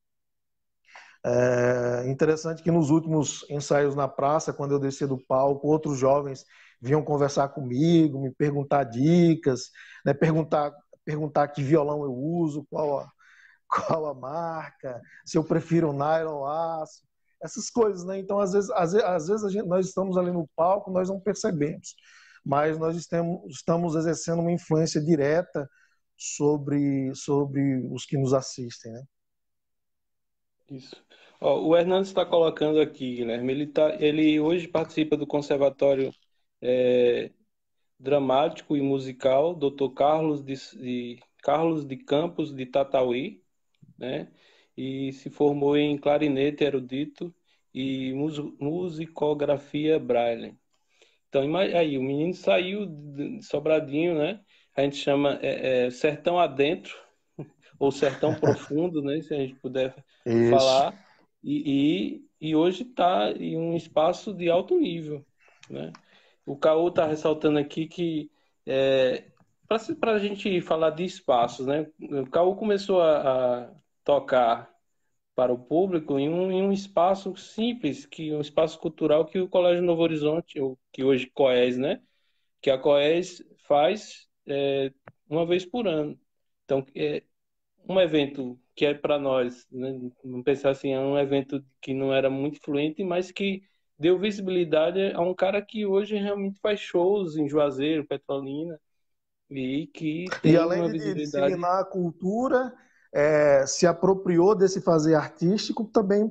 Interessante que nos últimos ensaios na praça, quando eu descia do palco, outros jovens vinham conversar comigo, me perguntar dicas, né, perguntar que violão eu uso, qual a marca, se eu prefiro nylon ou aço, essas coisas, né? Então, às vezes nós estamos ali no palco, nós não percebemos, mas nós estamos exercendo uma influência direta sobre os que nos assistem, né? isso. Ó, o Hernando está colocando aqui, Guilherme. Ele hoje participa do Conservatório é, Dramático e Musical Dr. Carlos de Campos de Tatuí, né? E se formou em clarinete erudito e musicografia Braille. Então, aí, o menino saiu de Sobradinho, né? A gente chama Sertão Adentro, ou Sertão Profundo, né? Se a gente puder Isso. falar. E hoje está em um espaço de alto nível, né? O Caô está ressaltando aqui que, para a gente falar de espaços, né? O Caô começou a tocar para o público em um espaço simples, um espaço cultural que o Colégio Novo Horizonte, ou que hoje COES, né? Que a COES faz uma vez por ano. Então, um evento que é para nós, né? Vamos pensar assim, é um evento que não era muito fluente, mas que deu visibilidade a um cara que hoje realmente faz shows em Juazeiro, Petrolina, e que E tem além uma de visibilidade. disseminar a cultura, se apropriou desse fazer artístico também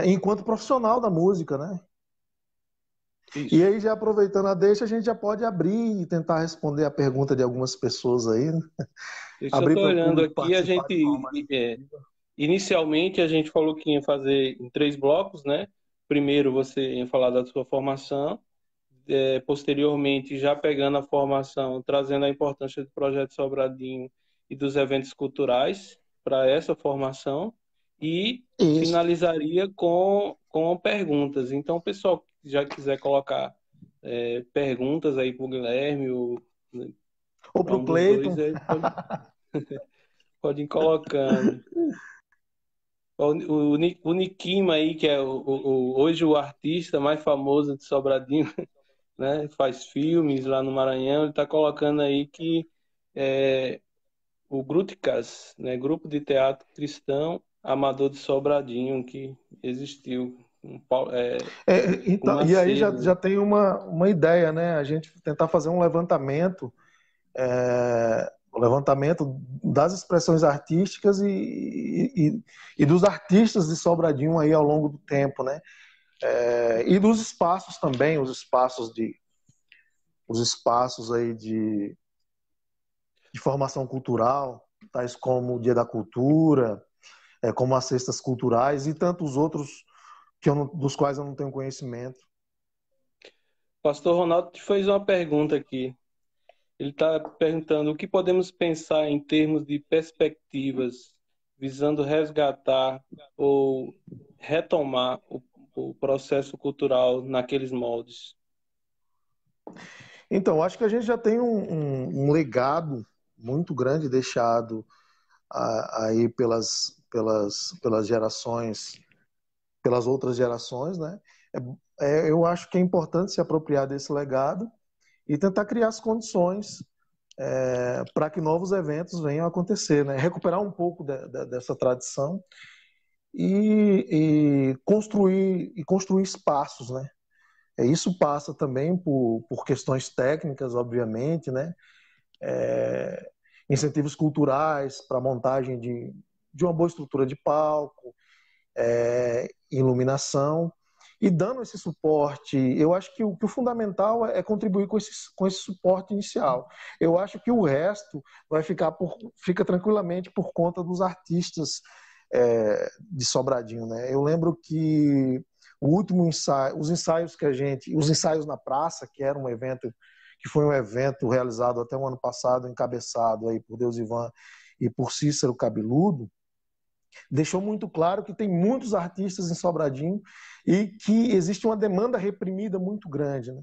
enquanto profissional da música, né? E Isso. aí, já aproveitando a deixa, a gente já pode abrir e tentar responder a pergunta de algumas pessoas aí, né? Isso eu Abrir estou para o olhando público aqui, a participar de forma gente mais efetiva. inicialmente a gente falou que ia fazer em 3 blocos, né? Primeiro você ia falar da sua formação, posteriormente já pegando a formação, trazendo a importância do projeto Sobradinho e dos eventos culturais para essa formação e Isso. finalizaria com perguntas. Então, o pessoal que já quiser colocar perguntas aí para o Guilherme ou Ou para para o um dos dois, Cleiton. pode ir colocando. O Nikima aí, que é hoje o artista mais famoso de Sobradinho, né? Faz filmes lá no Maranhão, ele está colocando aí que o Gruticas, né? Grupo de Teatro Cristão Amador de Sobradinho, que existiu com Então, e aí já, Macedo, né? já tem uma ideia, né? A gente tentar fazer um levantamento das expressões artísticas e dos artistas de Sobradinho aí ao longo do tempo, né? E dos espaços também, os espaços aí de formação cultural, tais como o Dia da Cultura, como as cestas culturais e tantos outros dos quais eu não tenho conhecimento. Pastor Ronaldo te fez uma pergunta aqui. Ele está perguntando o que podemos pensar em termos de perspectivas, visando resgatar ou retomar o processo cultural naqueles moldes. Então, acho que a gente já tem um legado muito grande deixado aí pelas gerações, pelas outras gerações, né? Eu acho que é importante se apropriar desse legado e tentar criar as condições para que novos eventos venham a acontecer, né? Recuperar um pouco dessa tradição e construir espaços, né? Isso passa também por questões técnicas, obviamente, né? Incentivos culturais para a montagem de uma boa estrutura de palco, iluminação, e dando esse suporte, eu acho que o fundamental é contribuir com esse suporte inicial. Eu acho que o resto fica tranquilamente por conta dos artistas de Sobradinho, né? Eu lembro que o último ensaio, os ensaios na praça, que foi um evento realizado até o ano passado, encabeçado aí por Deus Ivan e por Cícero Cabeludo, deixou muito claro que tem muitos artistas em Sobradinho e que existe uma demanda reprimida muito grande, né?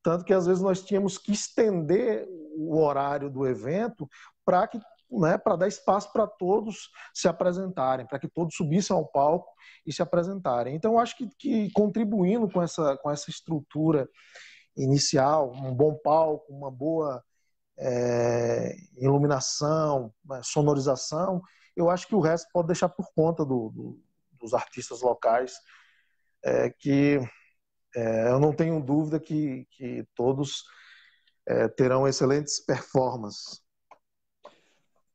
Tanto que às vezes nós tínhamos que estender o horário do evento para que, né, para dar espaço para todos se apresentarem, para que todos subissem ao palco e se apresentarem. Então, eu acho que contribuindo com essa estrutura inicial, um bom palco, uma boa iluminação, sonorização, eu acho que o resto pode deixar por conta dos artistas locais, que eu não tenho dúvida que todos terão excelentes performances.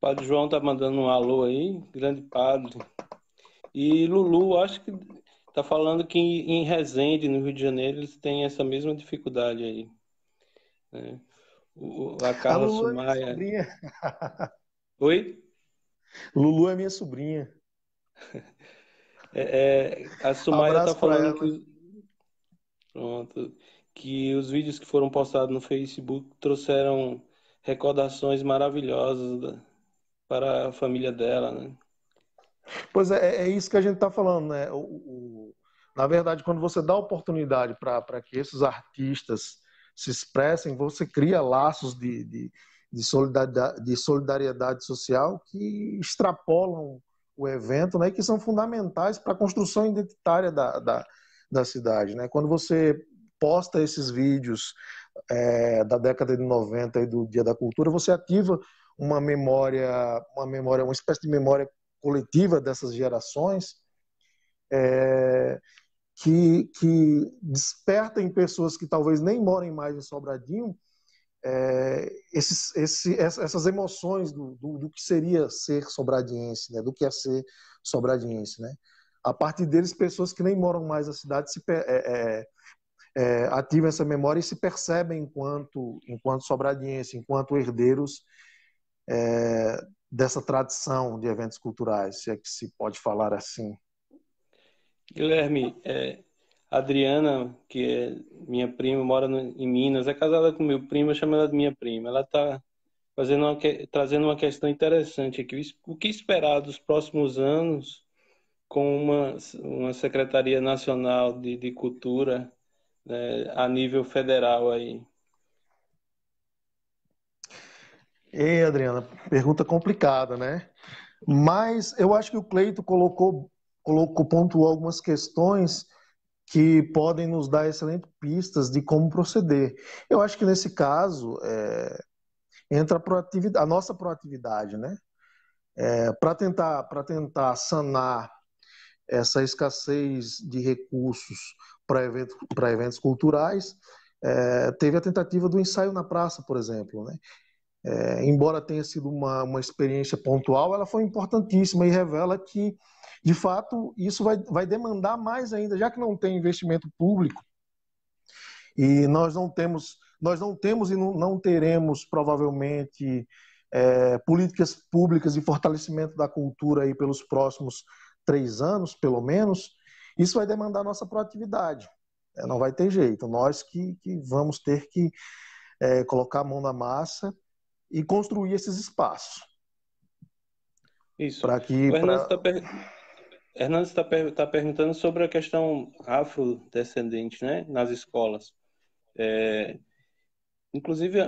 Padre João tá mandando um alô aí, grande padre. E Lulu, acho que tá falando que em Resende, no Rio de Janeiro, eles têm essa mesma dificuldade aí, né? A A Carla Lulu é minha Sumaia. sobrinha. Oi? Lulu é minha sobrinha. A Sumaia tá Abraço para falando ela. pronto, que os vídeos que foram postados no Facebook trouxeram recordações maravilhosas para a família dela, né? Pois é isso que a gente está falando, né? Na verdade, quando você dá oportunidade para que esses artistas se expressem, você cria laços de solidariedade social que extrapolam o evento, né? E que são fundamentais para a construção identitária da cidade, né? Quando você posta esses vídeos da década de 90 e do Dia da Cultura, você ativa uma espécie de memória coletiva dessas gerações que desperta em pessoas que talvez nem morem mais em Sobradinho essas emoções do que seria ser sobradiense, né? Do que é ser sobradiense, né? A partir deles, pessoas que nem moram mais na cidade ativam essa memória e se percebem enquanto sobradiense, enquanto herdeiros dessa tradição de eventos culturais, se é que se pode falar assim. Guilherme, a Adriana, que é minha prima, mora em Minas, é casada com meu primo, eu chamo ela de minha prima. Ela está trazendo uma questão interessante aqui. O que esperar dos próximos anos com uma Secretaria Nacional de Cultura, né, a nível federal aí? Ei, Adriana, pergunta complicada, né? Mas eu acho que o Cleito pontuou algumas questões que podem nos dar excelentes pistas de como proceder. Eu acho que nesse caso entra a nossa proatividade, né? Para tentar sanar essa escassez de recursos para eventos culturais, teve a tentativa do ensaio na praça, por exemplo, né? Embora tenha sido uma experiência pontual, ela foi importantíssima e revela que, de fato, isso vai demandar mais ainda, já que não tem investimento público e nós não temos e não teremos, provavelmente, políticas públicas de fortalecimento da cultura aí pelos próximos 3 anos, pelo menos, isso vai demandar nossa proatividade. Não vai ter jeito. Nós que vamos ter que colocar a mão na massa e construir esses espaços. Isso. Para que. O Hernandes tá perguntando sobre a questão afrodescendente, né, nas escolas. Inclusive,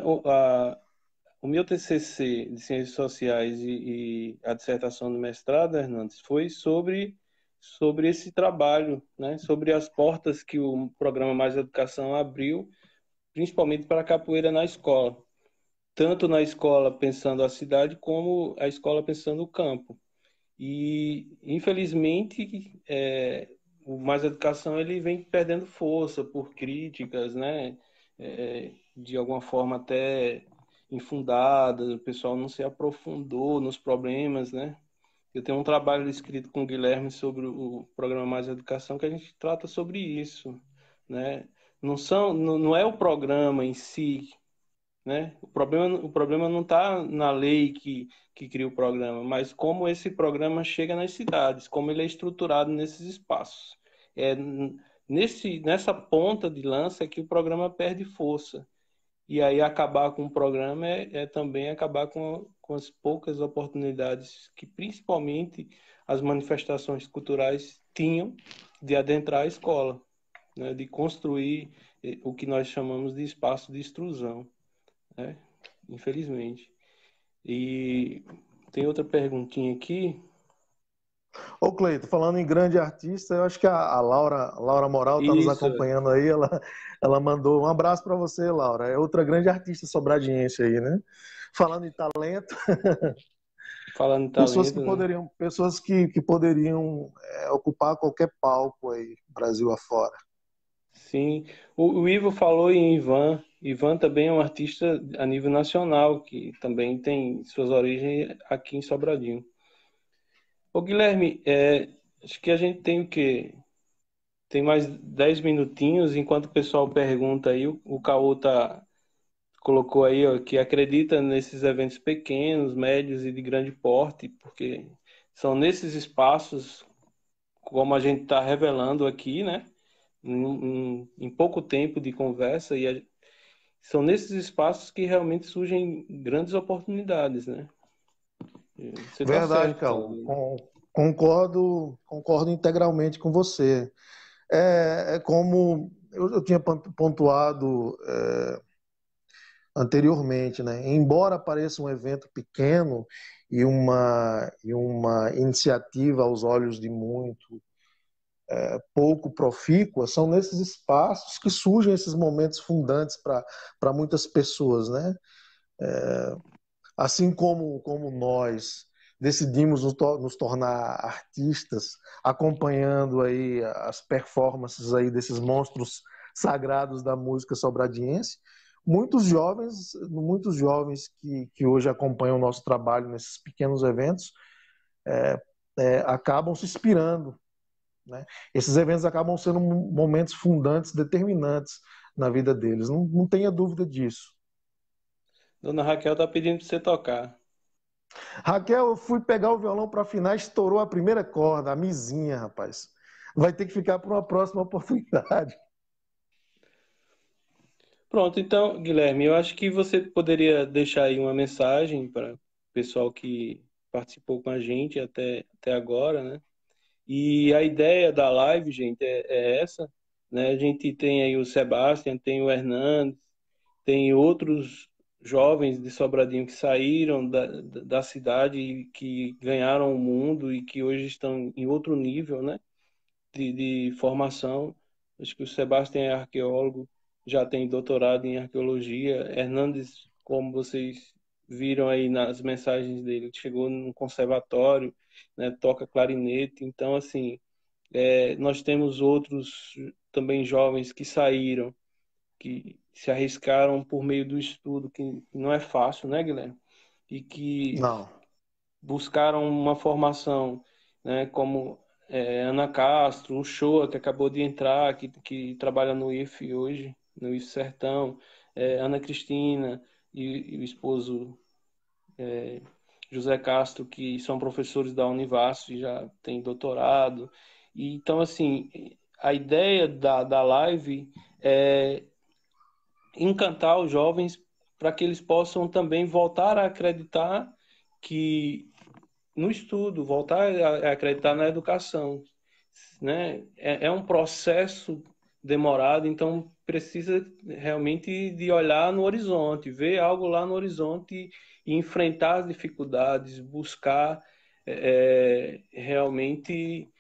o meu TCC de Ciências Sociais e a dissertação do mestrado, Hernandes, foi sobre esse trabalho, né? Sobre as portas que o programa Mais Educação abriu, principalmente para a capoeira na escola. Tanto na escola pensando a cidade, como a escola pensando o campo. E, infelizmente, o Mais Educação ele vem perdendo força por críticas, né? De alguma forma até infundadas, o pessoal não se aprofundou nos problemas, né? Eu tenho um trabalho escrito com o Guilherme sobre o programa Mais Educação que a gente trata sobre isso, né? Não é o programa em si, né? O problema não está na lei que cria o programa, mas como esse programa chega nas cidades, como ele é estruturado nesses espaços. Nessa ponta de lança que o programa perde força. E aí acabar com o programa é também acabar com as poucas oportunidades que principalmente as manifestações culturais tinham de adentrar a escola, né? De construir o que nós chamamos de espaço de extrusão, né? Infelizmente. E tem outra perguntinha aqui. Ô, Cleito, falando em grande artista, eu acho que a Laura Moral está nos Isso, acompanhando aí. Ela mandou um abraço para você, Laura. É outra grande artista sobradiense aí, né? Falando em talento, falando em pessoas que talento, né? poderiam, pessoas que poderiam ocupar qualquer palco aí, Brasil afora. Sim. O Ivo falou em Ivan. Ivan também é um artista a nível nacional, que também tem suas origens aqui em Sobradinho. Ô Guilherme, acho que a gente tem o quê? Tem mais 10 minutinhos, enquanto o pessoal pergunta aí, o Caô colocou aí, ó, que acredita nesses eventos pequenos, médios e de grande porte, porque são nesses espaços como a gente está revelando aqui, né? Em pouco tempo de conversa, são nesses espaços que realmente surgem grandes oportunidades, né? Você está Verdade, certo, Cauã. Concordo integralmente com você. É como eu tinha pontuado anteriormente, né? Embora pareça um evento pequeno e uma iniciativa aos olhos de muito pouco profícua, são nesses espaços que surgem esses momentos fundantes para muitas pessoas, né? Assim como nós decidimos nos tornar artistas, acompanhando aí as performances aí desses monstros sagrados da música sobradiense, muitos jovens que hoje acompanham o nosso trabalho nesses pequenos eventos acabam se inspirando, né? Esses eventos acabam sendo momentos fundantes, determinantes na vida deles, não tenha dúvida disso. Dona Raquel tá pedindo para você tocar. Raquel, eu fui pegar o violão para afinar, estourou a primeira corda, a mizinha, rapaz. Vai ter que ficar para uma próxima oportunidade. Pronto, então, Guilherme, eu acho que você poderia deixar aí uma mensagem para o pessoal que participou com a gente até agora, né? E a ideia da live, gente, é essa, né? A gente tem aí o Sebastião, tem o Hernandes, tem outros jovens de Sobradinho que saíram da cidade e que ganharam o mundo e que hoje estão em outro nível, né? De formação. Acho que o Sebastião é arqueólogo, já tem doutorado em arqueologia. Hernandes, como vocês viram aí nas mensagens dele, chegou no conservatório, né, toca clarinete. Então, assim, nós temos outros também jovens que saíram, que se arriscaram por meio do estudo, que não é fácil, né, Guilherme? E que Não, buscaram uma formação, né, como Ana Castro, o Shoa, que acabou de entrar, que trabalha no IF hoje, no IF Sertão, Ana Cristina e o esposo José Castro, que são professores da Univasf, já têm doutorado. E, então, assim, a ideia da live é encantar os jovens para que eles possam também voltar a acreditar que no estudo, voltar a acreditar na educação, né? É um processo demorado, então precisa realmente de olhar no horizonte, ver algo lá no horizonte e enfrentar as dificuldades, buscar realmente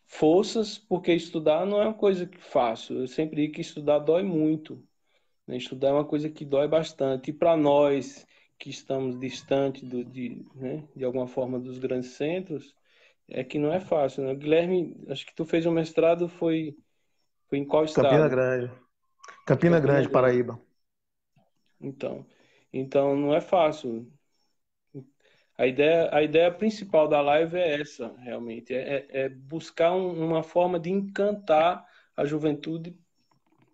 forças, porque estudar não é uma coisa fácil. Eu sempre digo que estudar dói muito, né? Estudar é uma coisa que dói bastante. E para nós que estamos distantes de alguma forma dos grandes centros, é que não é fácil, né? Guilherme, acho que tu fez um mestrado, foi em qual Campina estado? Grande. Campina Campina Grande, Grande. Paraíba. Então, então não é fácil. A ideia principal da live é essa, realmente, é buscar uma forma de encantar a juventude,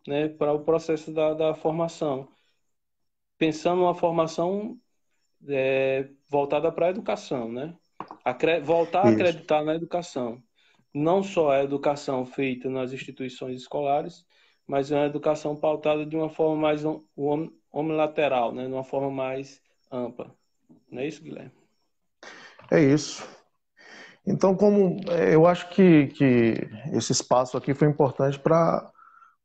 né, para o processo da formação. Pensando numa formação voltada para a educação, né? Voltar a Isso. acreditar na educação. Não só a educação feita nas instituições escolares, mas é uma educação pautada de uma forma mais omnilateral, né? De uma forma mais ampla. Não é isso, Guilherme? É isso. Então, eu acho que esse espaço aqui foi importante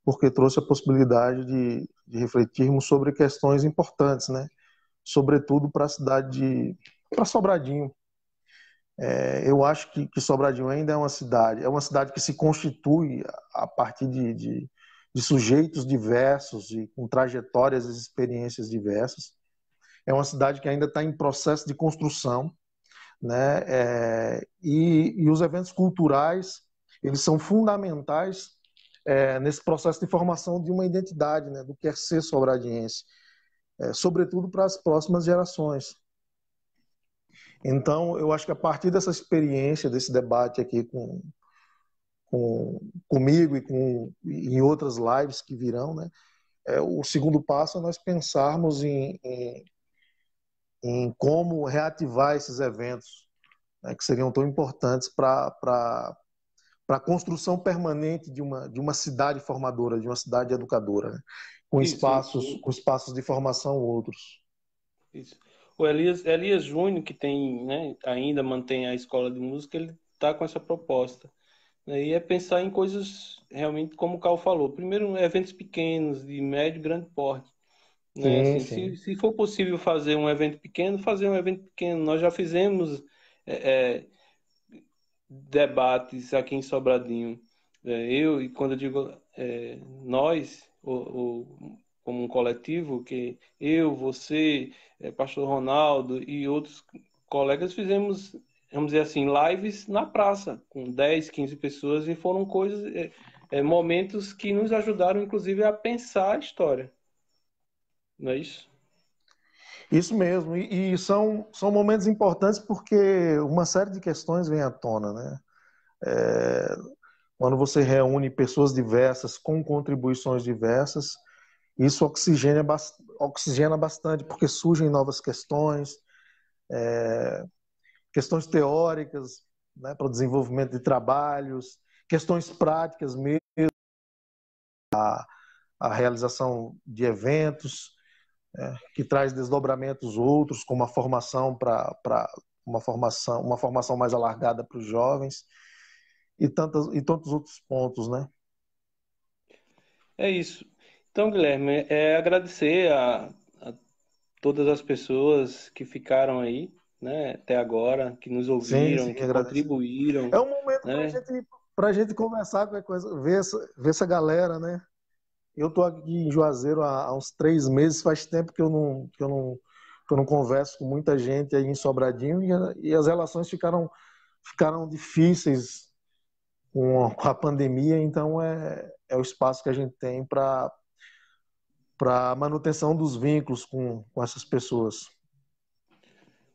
porque trouxe a possibilidade de refletirmos sobre questões importantes, né? Sobretudo para a para Sobradinho. Eu acho que Sobradinho ainda é uma cidade que se constitui a partir de sujeitos diversos e com trajetórias e experiências diversas. É uma cidade que ainda está em processo de construção, né? E os eventos culturais, eles são fundamentais nesse processo de formação de uma identidade, né? Do que é ser sobradiense, sobretudo para as próximas gerações. Então, eu acho que a partir dessa experiência, desse debate aqui comigo em outras lives que virão, né? O segundo passo é nós pensarmos em como reativar esses eventos, né, que seriam tão importantes para a construção permanente de uma cidade formadora, de uma cidade educadora, né? Isso, Com espaços de formação outros. isso. O Elias Júnior, que tem, né, ainda mantém a escola de música, ele está com essa proposta. E é pensar em coisas realmente, como o Carl falou. Primeiro, eventos pequenos, de médio e grande porte. Né? Sim, Assim, sim. se for possível fazer um evento pequeno, fazer um evento pequeno. Nós já fizemos é, debates aqui em Sobradinho. Eu, e quando eu digo nós, como um coletivo, que eu, você, Pastor Ronaldo e outros colegas fizemos, vamos dizer assim, lives na praça, com 10, 15 pessoas, e foram coisas, momentos que nos ajudaram, inclusive, a pensar a história. Não é isso? Isso mesmo, e são momentos importantes porque uma série de questões vem à tona, né? É, quando você reúne pessoas diversas com contribuições diversas, isso oxigena bastante, porque surgem novas questões, questões teóricas, né, para o desenvolvimento de trabalhos, questões práticas mesmo, a realização de eventos, que traz desdobramentos outros, como a formação para uma formação mais alargada para os jovens e tantos outros pontos, né? É isso. Então, Guilherme, agradecer a todas as pessoas que ficaram aí, né, até agora, que nos Sim, ouviram, sim, que agradecer. contribuíram, É um momento né? para gente conversar qualquer coisa, ver essa galera, né? Eu tô aqui em Juazeiro há uns 3 meses, faz tempo que eu não converso com muita gente aí em Sobradinho e as relações ficaram difíceis com a pandemia, então é o espaço que a gente tem para manutenção dos vínculos com essas pessoas.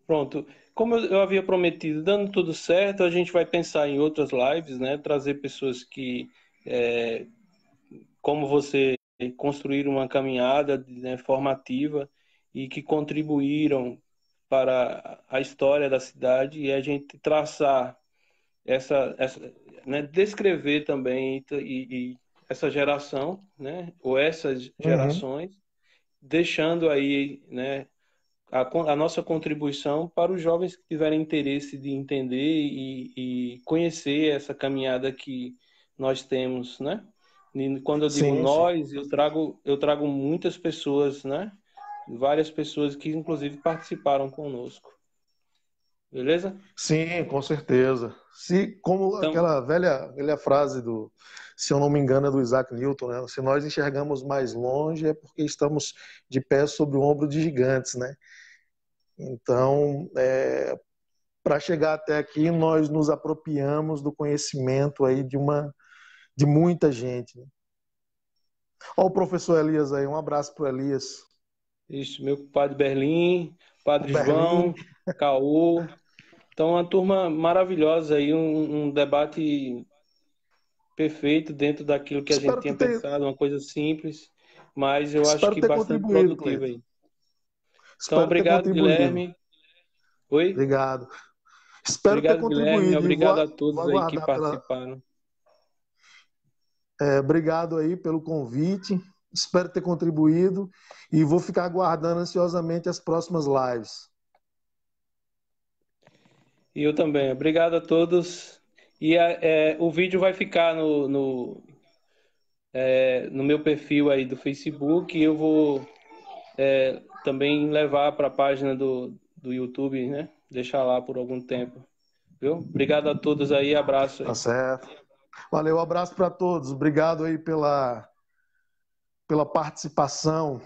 Pronto. Como eu havia prometido, dando tudo certo, a gente vai pensar em outras lives, né? Trazer pessoas que, é, como você, construíram uma caminhada, né, formativa e que contribuíram para a história da cidade e a gente traçar essa, né, descrever também e essa geração, né, ou essas Uhum. gerações, deixando aí, né, a nossa contribuição para os jovens que tiverem interesse de entender e conhecer essa caminhada que nós temos, né? E quando eu digo Sim, sim. nós, eu trago muitas pessoas, né? Várias pessoas que inclusive participaram conosco. Beleza? Sim, com certeza. Se, como Então, aquela velha frase se eu não me engano, é do Isaac Newton, né? Se nós enxergamos mais longe é porque estamos de pé sobre o ombro de gigantes, né? Então, para chegar até aqui, nós nos apropriamos do conhecimento aí de muita gente, né? Ó, o professor Elias aí, um abraço para o Elias. isso, meu padre Berlim, O padre Berlim. João, Caô. Então, uma turma maravilhosa aí, um debate perfeito dentro daquilo que a gente Espero tinha pensado, uma coisa simples, mas eu acho espero que ter bastante contribuído, produtiva Cleiton. aí. Então, Espero ter obrigado, contribuído. Guilherme. Oi? Obrigado. Espero ter Obrigado, Guilherme. contribuído e Obrigado a vou todos aí que aguardar participaram. obrigado aí pelo convite. Espero ter contribuído e vou ficar aguardando ansiosamente as próximas lives. E eu também. Obrigado a todos. E o vídeo vai ficar no meu perfil aí do Facebook. E eu vou também levar para a página do YouTube, né? Deixar lá por algum tempo. Viu? Obrigado a todos aí. Abraço Tá aí. certo? Valeu, abraço para todos. Obrigado aí pela participação.